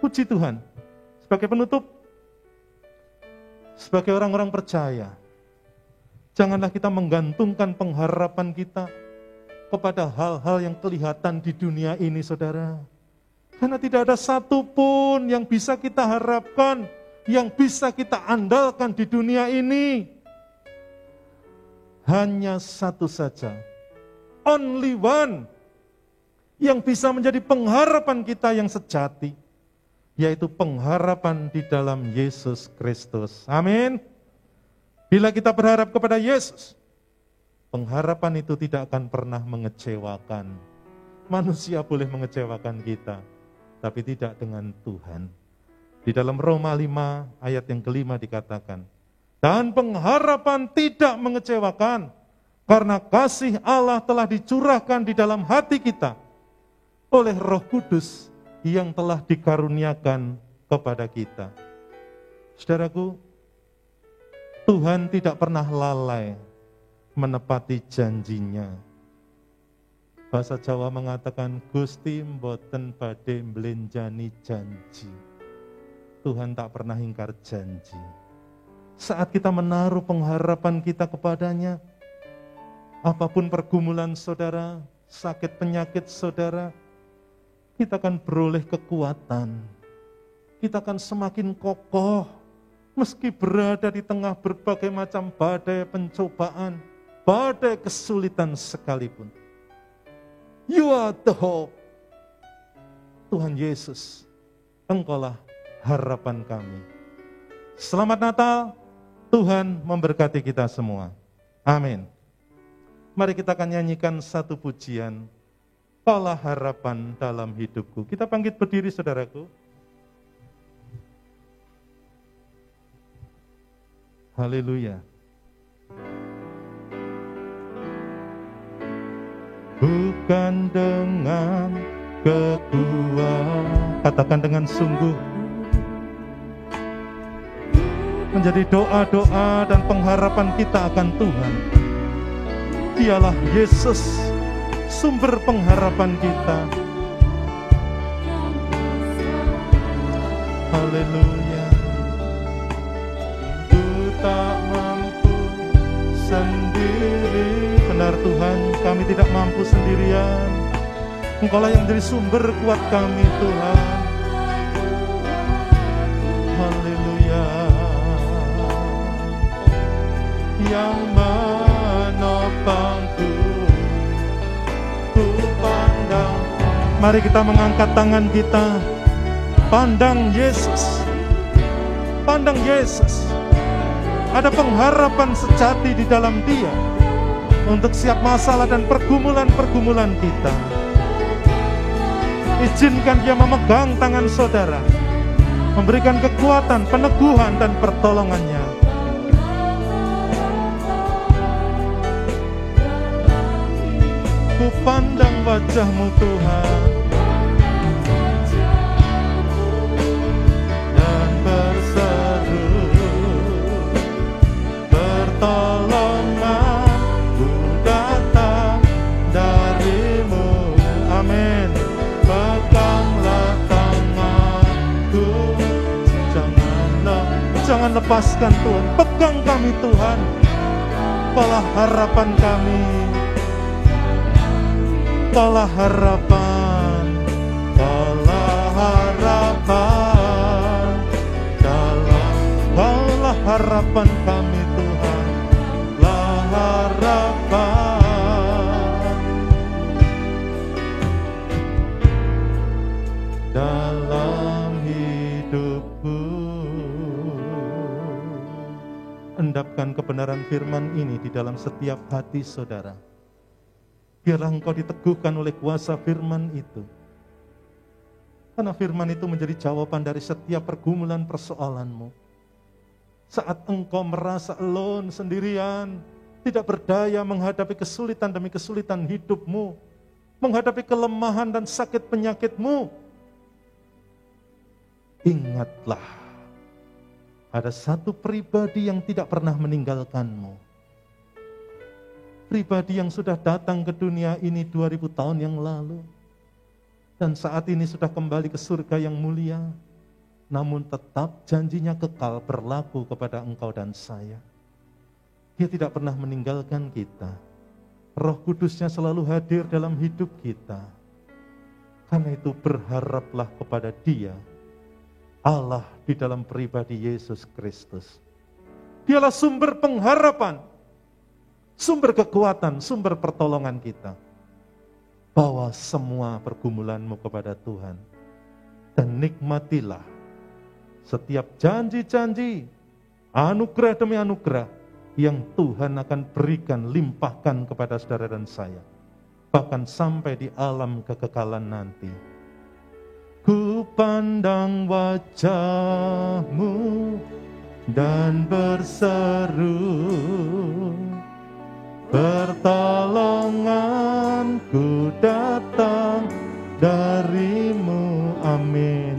[SPEAKER 3] Puji Tuhan. Sebagai penutup, sebagai orang-orang percaya, janganlah kita menggantungkan pengharapan kita kepada hal-hal yang kelihatan di dunia ini, saudara. Karena tidak ada satupun yang bisa kita harapkan, yang bisa kita andalkan di dunia ini. Hanya satu saja, only one, yang bisa menjadi pengharapan kita yang sejati, yaitu pengharapan di dalam Yesus Kristus. Amin. Bila kita berharap kepada Yesus, pengharapan itu tidak akan pernah mengecewakan. Manusia boleh mengecewakan kita, tapi tidak dengan Tuhan. Di dalam Roma 5 ayat yang kelima dikatakan, dan pengharapan tidak mengecewakan, karena kasih Allah telah dicurahkan di dalam hati kita oleh Roh Kudus yang telah dikaruniakan kepada kita. Saudaraku, Tuhan tidak pernah lalai menepati janjinya. Bahasa Jawa mengatakan, Gusti mboten badhe mblenjani janji. Tuhan tak pernah ingkar janji. Saat kita menaruh pengharapan kita kepadanya, apapun pergumulan saudara, sakit penyakit saudara, kita akan beroleh kekuatan. Kita akan semakin kokoh, meski berada di tengah berbagai macam badai pencobaan, badai kesulitan sekalipun. You are the hope. Tuhan Yesus, Engkaulah harapan kami. Selamat Natal, Tuhan memberkati kita semua. Amin. Mari kita akan nyanyikan satu pujian, Kaulah harapan dalam hidupku. Kita bangkit berdiri saudaraku. Haleluya. Bukan dengan kekuatan, katakan dengan sungguh, menjadi doa-doa dan pengharapan kita akan Tuhan. Dialah Yesus, sumber pengharapan kita. Haleluya. Ku tak mampu sendiri. Benar Tuhan, kami tidak mampu sendirian. Engkaulah yang menjadi sumber kuat kami Tuhan. Haleluya. Yang menopangku, ku pandang. Mari kita mengangkat tangan kita, pandang Yesus. Pandang Yesus. Ada pengharapan sejati di dalam Dia untuk setiap masalah dan pergumulan-pergumulan kita. Izinkan Dia memegang tangan saudara, memberikan kekuatan, peneguhan dan pertolongannya. Ku pandang wajah-Mu Tuhan dan berseru, pertolongan-Ku datang dari-Mu. Amin. Peganglah tanganku, jangan lepaskan Tuhan. Pegang kami Tuhan. Kaulah harapan kami. Kaulah harapan, kaulah harapan, kaulah harapan kami Tuhan, kaulah harapan dalam hidupku. Endapkan kebenaran firman ini di dalam setiap hati saudara. Biarlah engkau diteguhkan oleh kuasa firman itu. Karena firman itu menjadi jawaban dari setiap pergumulan persoalanmu. Saat engkau merasa alone, sendirian, tidak berdaya menghadapi kesulitan demi kesulitan hidupmu, menghadapi kelemahan dan sakit penyakitmu, ingatlah, ada satu pribadi yang tidak pernah meninggalkanmu. Pribadi yang sudah datang ke dunia ini 2000 tahun yang lalu, dan saat ini sudah kembali ke surga yang mulia, namun tetap janjinya kekal berlaku kepada engkau dan saya. Dia tidak pernah meninggalkan kita. Roh Kudusnya selalu hadir dalam hidup kita. Karena itu berharaplah kepada Dia, Allah di dalam pribadi Yesus Kristus. Dialah sumber pengharapan, sumber kekuatan, sumber pertolongan kita. Bawa semua pergumulanmu kepada Tuhan. Dan nikmatilah setiap janji-janji, anugerah demi anugerah yang Tuhan akan berikan, limpahkan kepada saudara dan saya. Bahkan sampai di alam kekekalan nanti. Ku pandang wajah-Mu dan berseru, pertolonganku datang dari-Mu, amin.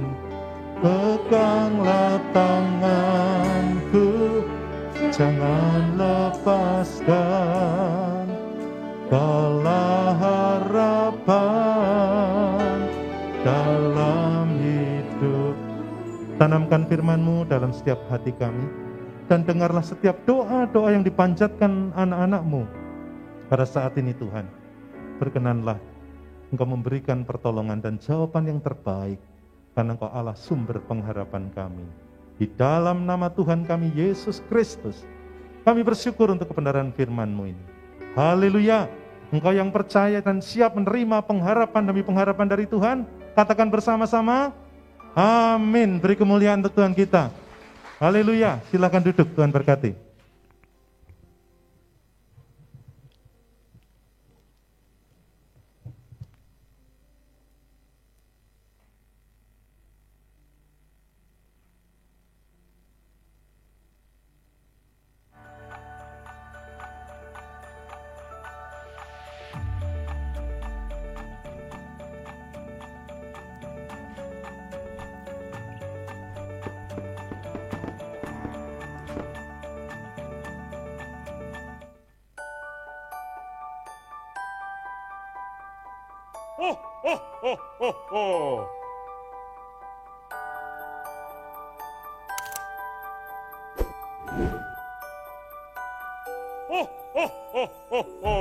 [SPEAKER 3] Peganglah tanganku, jangan lepaskan, Kaulah harapan dalam hidup. Tanamkan firman-Mu dalam setiap hati kami, dan dengarlah setiap doa-doa yang dipanjatkan anak-anak-Mu pada saat ini Tuhan. Berkenanlah Engkau memberikan pertolongan dan jawaban yang terbaik, karena Engkau Allah sumber pengharapan kami. Di dalam nama Tuhan kami Yesus Kristus, kami bersyukur untuk kebenaran firman-Mu ini. Haleluya. Engkau yang percaya dan siap menerima pengharapan demi pengharapan dari Tuhan, katakan bersama-sama, amin. Beri kemuliaan untuk Tuhan kita. Haleluya. Silakan duduk, Tuhan berkati.
[SPEAKER 1] Ho, ho, ho, ho, ho. Ho, ho, ho, ho, ho.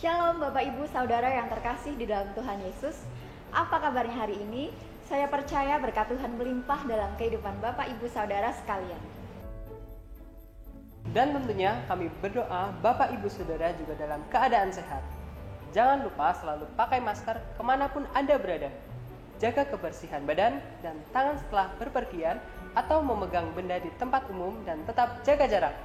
[SPEAKER 7] Shalom Bapak Ibu Saudara yang terkasih di dalam Tuhan Yesus. Apa kabarnya hari ini? Saya percaya berkat Tuhan melimpah dalam kehidupan Bapak Ibu Saudara sekalian.
[SPEAKER 8] Dan tentunya kami berdoa Bapak Ibu Saudara juga dalam keadaan sehat. Jangan lupa selalu pakai masker kemanapun Anda berada. Jaga kebersihan badan dan tangan setelah berpergian atau memegang benda di tempat umum dan tetap jaga jarak.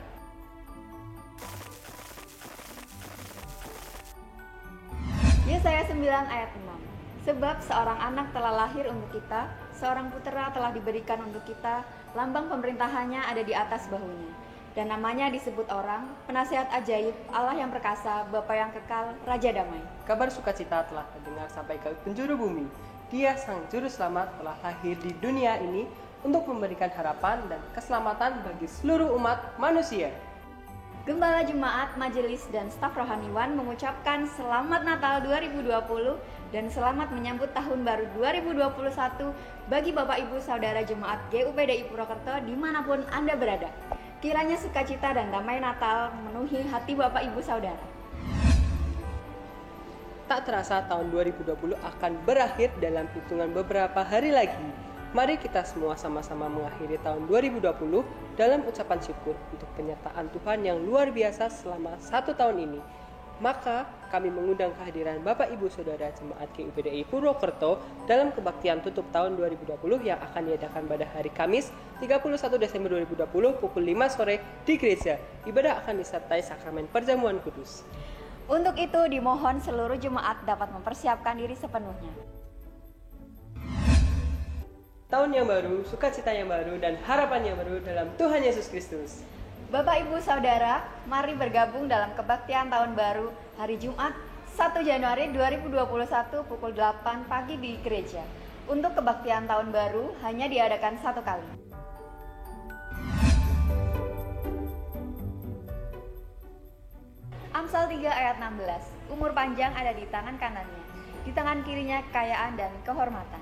[SPEAKER 7] Yesaya 9 ayat 6. Sebab seorang anak telah lahir untuk kita, seorang putera telah diberikan untuk kita, lambang pemerintahannya ada di atas bahunya. Dan namanya disebut orang, penasihat ajaib, Allah yang perkasa, Bapa yang kekal, Raja damai.
[SPEAKER 8] Kabar sukacita telah terdengar sampai ke penjuru bumi. Dia sang juru selamat telah lahir di dunia ini untuk memberikan harapan dan keselamatan bagi seluruh umat manusia.
[SPEAKER 7] Gembala Jemaat, Majelis, dan staf rohaniwan mengucapkan Selamat Natal 2020 dan selamat menyambut Tahun Baru 2021 bagi Bapak Ibu Saudara Jemaat GUPDI Purwokerto dimanapun Anda berada. Kiranya sukacita dan damai Natal memenuhi hati Bapak Ibu Saudara.
[SPEAKER 8] Tak terasa tahun 2020 akan berakhir dalam hitungan beberapa hari lagi. Mari kita semua sama-sama mengakhiri tahun 2020 dalam ucapan syukur untuk penyertaan Tuhan yang luar biasa selama 1 tahun ini. Maka kami mengundang kehadiran Bapak Ibu Saudara Jemaat GUPDI Purwokerto dalam kebaktian tutup tahun 2020 yang akan diadakan pada hari Kamis 31 Desember 2020 pukul 5 sore di gereja. Ibadah akan disertai sakramen perjamuan kudus.
[SPEAKER 7] Untuk itu dimohon seluruh jemaat dapat mempersiapkan diri sepenuhnya.
[SPEAKER 8] Tahun yang baru, sukacita yang baru, dan harapan yang baru dalam Tuhan Yesus Kristus.
[SPEAKER 7] Bapak Ibu Saudara, mari bergabung dalam kebaktian tahun baru hari Jumat 1 Januari 2021 pukul 8 pagi di gereja. Untuk kebaktian tahun baru hanya diadakan 1 kali. Amsal 3 ayat 16, umur panjang ada di tangan kanannya, di tangan kirinya kekayaan dan kehormatan.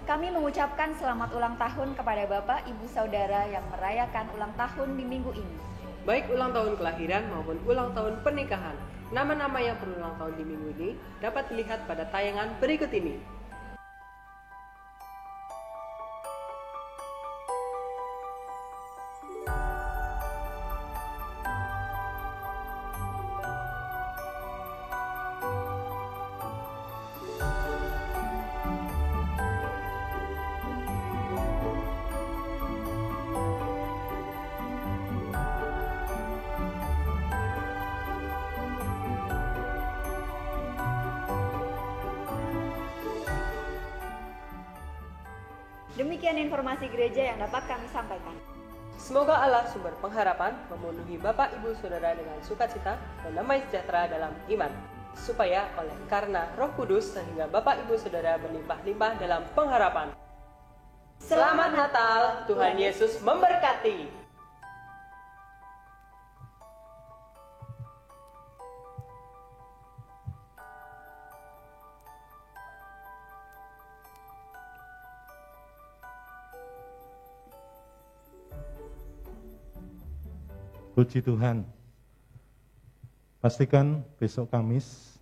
[SPEAKER 7] Kami mengucapkan selamat ulang tahun kepada Bapak, Ibu, Saudara yang merayakan ulang tahun di minggu ini.
[SPEAKER 8] Baik ulang tahun kelahiran maupun ulang tahun pernikahan. Nama-nama yang berulang tahun di minggu ini dapat dilihat pada tayangan berikut ini.
[SPEAKER 7] Demikian informasi gereja yang dapat kami sampaikan.
[SPEAKER 8] Semoga Allah sumber pengharapan memenuhi Bapak Ibu Saudara dengan sukacita dan damai sejahtera dalam iman, supaya oleh karena Roh Kudus sehingga Bapak Ibu Saudara berlimpah-limpah dalam pengharapan. Selamat Natal, Tuhan Yesus memberkati.
[SPEAKER 3] Puji Tuhan. Pastikan besok Kamis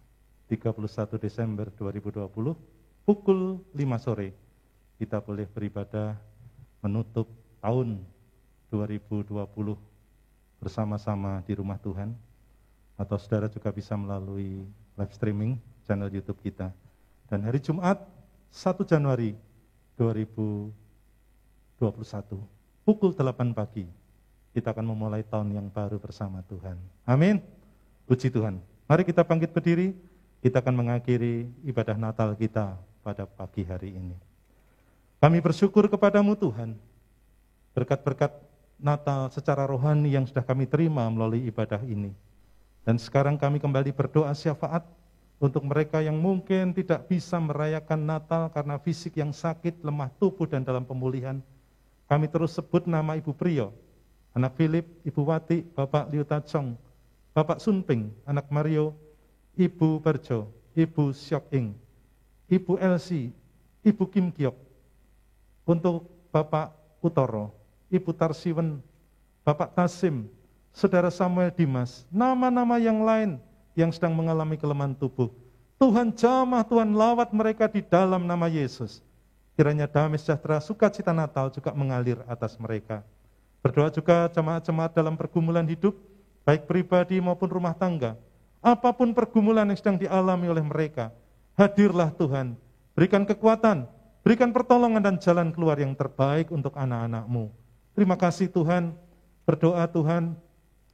[SPEAKER 3] 31 Desember 2020 pukul 5 sore kita boleh beribadah menutup tahun 2020 bersama-sama di rumah Tuhan, atau saudara juga bisa melalui live streaming channel YouTube kita. Dan hari Jumat 1 Januari 2021 pukul 8 pagi kita akan memulai tahun yang baru bersama Tuhan. Amin. Puji Tuhan. Mari kita bangkit berdiri, kita akan mengakhiri ibadah Natal kita pada pagi hari ini. Kami bersyukur kepadamu Tuhan, berkat-berkat Natal secara rohani yang sudah kami terima melalui ibadah ini. Dan sekarang kami kembali berdoa syafaat untuk mereka yang mungkin tidak bisa merayakan Natal karena fisik yang sakit, lemah tubuh dan dalam pemulihan. Kami terus sebut nama Ibu Priyo, anak Philip, Ibu Wati, Bapak Liu Tachong, Bapak Sunping, anak Mario, Ibu Barjo, Ibu Syok Ing, Ibu Elsie, Ibu Kim Kiok, untuk Bapak Utoro, Ibu Tarsiwen, Bapak Tasim, Saudara Samuel Dimas, nama-nama yang lain yang sedang mengalami kelemahan tubuh. Tuhan jamah, Tuhan lawat mereka di dalam nama Yesus. Kiranya damai sejahtera, sukacita Natal juga mengalir atas mereka. Berdoa juga jemaat-jemaat dalam pergumulan hidup, baik pribadi maupun rumah tangga. Apapun pergumulan yang sedang dialami oleh mereka, hadirlah Tuhan. Berikan kekuatan, berikan pertolongan dan jalan keluar yang terbaik untuk anak-anak-Mu. Terima kasih Tuhan. Berdoa Tuhan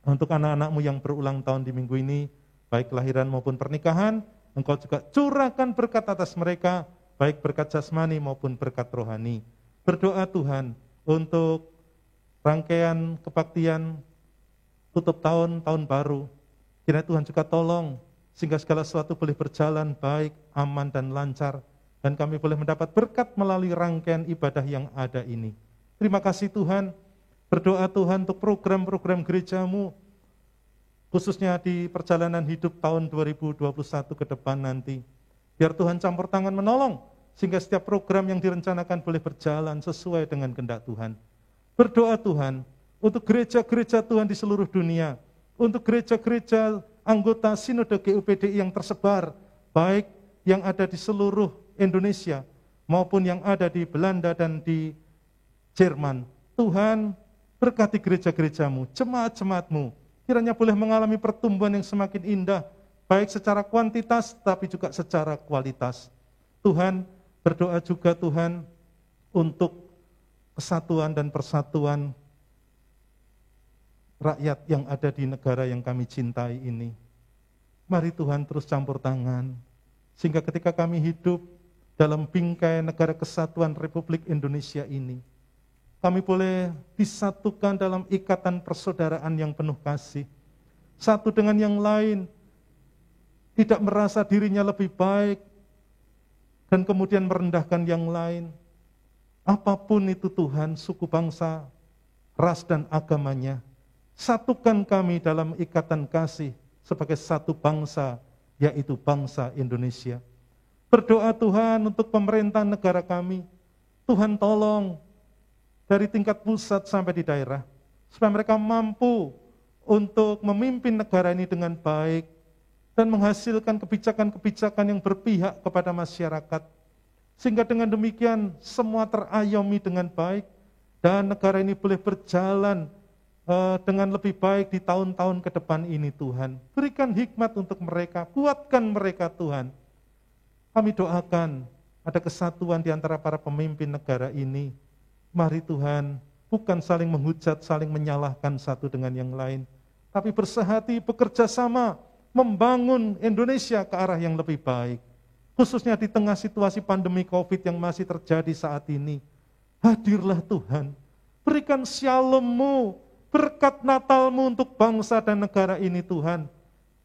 [SPEAKER 3] untuk anak-anak-Mu yang berulang tahun di minggu ini, baik kelahiran maupun pernikahan. Engkau juga curahkan berkat atas mereka, baik berkat jasmani maupun berkat rohani. Berdoa Tuhan untuk rangkaian kebaktian tutup tahun baru. Kiranya Tuhan juga tolong sehingga segala sesuatu boleh berjalan baik, aman dan lancar, dan kami boleh mendapat berkat melalui rangkaian ibadah yang ada ini. Terima kasih Tuhan. Berdoa Tuhan untuk program-program gereja-Mu, khususnya di perjalanan hidup tahun 2021 ke depan nanti. Biar Tuhan campur tangan menolong sehingga setiap program yang direncanakan boleh berjalan sesuai dengan kehendak Tuhan. Berdoa Tuhan untuk gereja-gereja Tuhan di seluruh dunia, untuk gereja-gereja anggota Sinode GUPDI yang tersebar, baik yang ada di seluruh Indonesia maupun yang ada di Belanda dan di Jerman. Tuhan, berkati gereja-gereja-Mu, jemaat-jemaat-Mu, kiranya boleh mengalami pertumbuhan yang semakin indah, baik secara kuantitas tapi juga secara kualitas. Tuhan, berdoa juga Tuhan untuk kesatuan dan persatuan rakyat yang ada di negara yang kami cintai ini. Mari Tuhan terus campur tangan, sehingga ketika kami hidup dalam bingkai negara kesatuan Republik Indonesia ini, kami boleh disatukan dalam ikatan persaudaraan yang penuh kasih. Satu dengan yang lain, tidak merasa dirinya lebih baik, dan kemudian merendahkan yang lain. Apapun itu Tuhan, suku bangsa, ras dan agamanya, satukan kami dalam ikatan kasih sebagai satu bangsa, yaitu bangsa Indonesia. Berdoa Tuhan untuk pemerintah negara kami. Tuhan tolong dari tingkat pusat sampai di daerah, supaya mereka mampu untuk memimpin negara ini dengan baik dan menghasilkan kebijakan-kebijakan yang berpihak kepada masyarakat. Sehingga dengan demikian semua terayomi dengan baik dan negara ini boleh berjalan dengan lebih baik di tahun-tahun ke depan ini Tuhan. Berikan hikmat untuk mereka, kuatkan mereka Tuhan. Kami doakan ada kesatuan di antara para pemimpin negara ini. Mari Tuhan, bukan saling menghujat, saling menyalahkan satu dengan yang lain, tapi bersehati, bekerja sama, membangun Indonesia ke arah yang lebih baik. Khususnya di tengah situasi pandemi COVID yang masih terjadi saat ini. Hadirlah Tuhan, berikan shalom-Mu, berkat Natal-Mu untuk bangsa dan negara ini Tuhan.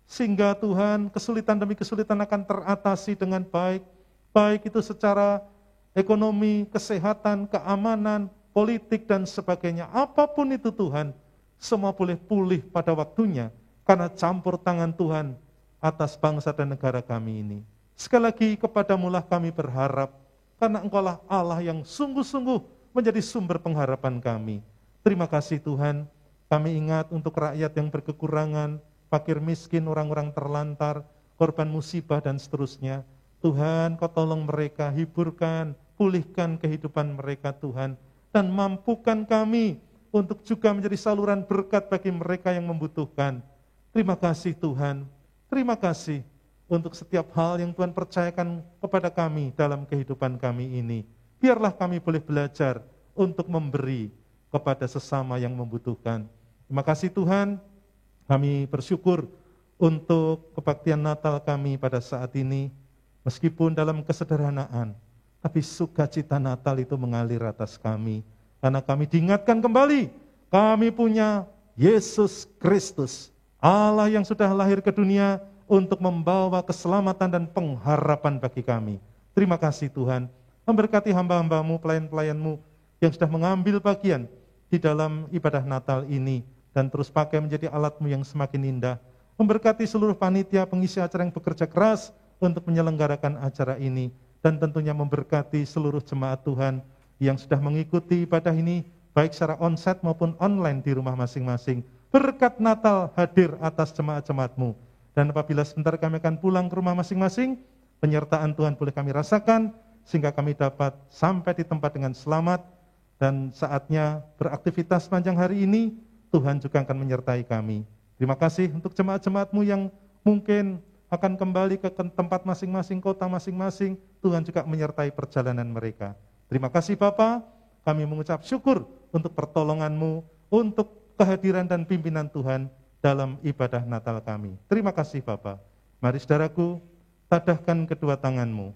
[SPEAKER 3] Sehingga Tuhan kesulitan demi kesulitan akan teratasi dengan baik. Baik itu secara ekonomi, kesehatan, keamanan, politik dan sebagainya. Apapun itu Tuhan, semua boleh pulih pada waktunya karena campur tangan Tuhan atas bangsa dan negara kami ini. Sekali lagi kepadamu-lah kami berharap, karena Engkaulah Allah yang sungguh-sungguh menjadi sumber pengharapan kami. Terima kasih Tuhan, kami ingat untuk rakyat yang berkekurangan, fakir miskin, orang-orang terlantar, korban musibah dan seterusnya. Tuhan, Kau tolong mereka, hiburkan, pulihkan kehidupan mereka Tuhan, dan mampukan kami untuk juga menjadi saluran berkat bagi mereka yang membutuhkan. Terima kasih Tuhan, terima kasih untuk setiap hal yang Tuhan percayakan kepada kami dalam kehidupan kami ini. Biarlah kami boleh belajar untuk memberi kepada sesama yang membutuhkan. Terima kasih Tuhan, kami bersyukur untuk kebaktian Natal kami pada saat ini. Meskipun dalam kesederhanaan, tapi sukacita Natal itu mengalir atas kami. Karena kami diingatkan kembali, kami punya Yesus Kristus, Allah yang sudah lahir ke dunia untuk membawa keselamatan dan pengharapan bagi kami. Terima kasih Tuhan, memberkati hamba-hamba-Mu, pelayan-pelayan-Mu yang sudah mengambil bagian di dalam ibadah Natal ini, dan terus pakai menjadi alat-Mu yang semakin indah. Memberkati seluruh panitia pengisi acara yang bekerja keras untuk menyelenggarakan acara ini, dan tentunya memberkati seluruh jemaat Tuhan yang sudah mengikuti ibadah ini, baik secara onsite maupun online di rumah masing-masing. Berkat Natal hadir atas jemaat-jemaat-Mu. Dan apabila sebentar kami akan pulang ke rumah masing-masing, penyertaan Tuhan boleh kami rasakan, sehingga kami dapat sampai di tempat dengan selamat, dan saatnya beraktivitas sepanjang hari ini, Tuhan juga akan menyertai kami. Terima kasih untuk jemaat-jemaat-Mu yang mungkin akan kembali ke tempat masing-masing, kota masing-masing. Tuhan juga menyertai perjalanan mereka. Terima kasih Bapa, kami mengucap syukur untuk pertolongan-Mu, untuk kehadiran dan pimpinan Tuhan dalam ibadah Natal kami. Terima kasih Bapa. Mari saudaraku, tadahkan kedua tangan-Mu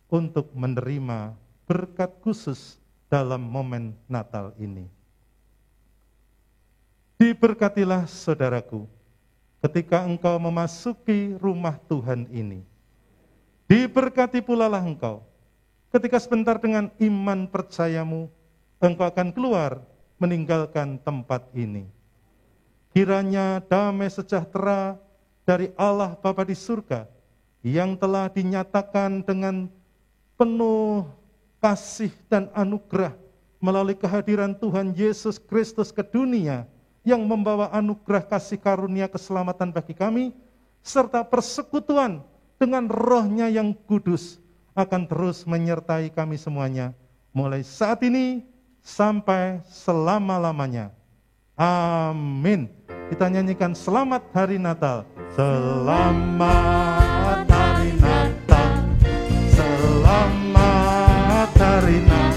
[SPEAKER 3] untuk menerima berkat khusus dalam momen Natal ini. Diberkatilah saudaraku, ketika engkau memasuki rumah Tuhan ini. Diberkati pula lah engkau, ketika sebentar dengan iman percayamu, engkau akan keluar meninggalkan tempat ini. Kiranya damai sejahtera dari Allah Bapa di surga, yang telah dinyatakan dengan penuh kasih dan anugerah melalui kehadiran Tuhan Yesus Kristus ke dunia, yang membawa anugerah kasih karunia keselamatan bagi kami, serta persekutuan dengan Roh-Nya yang kudus, akan terus menyertai kami semuanya, mulai saat ini sampai selama-lamanya. Amin. Kita nyanyikan selamat hari Natal. Selamat hari Natal. Selamat hari Natal.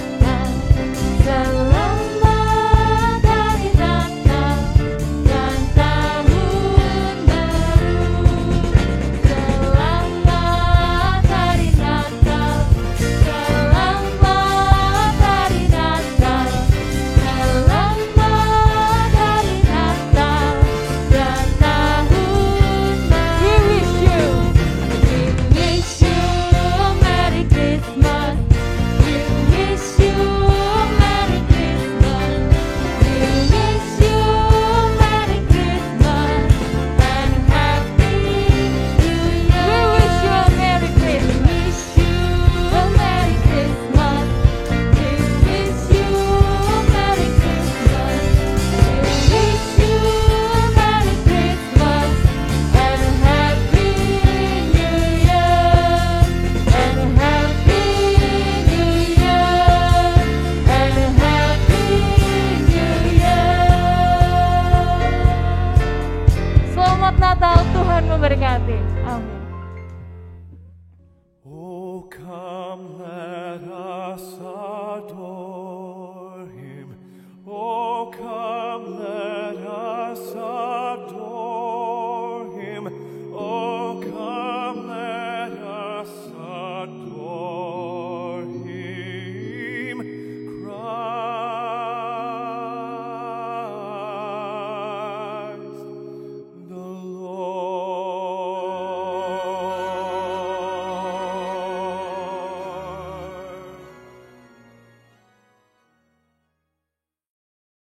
[SPEAKER 4] memberkati. Amin.
[SPEAKER 1] Oh, come, let us adore Him. Oh, come, let us adore Him. Oh, come, let us adore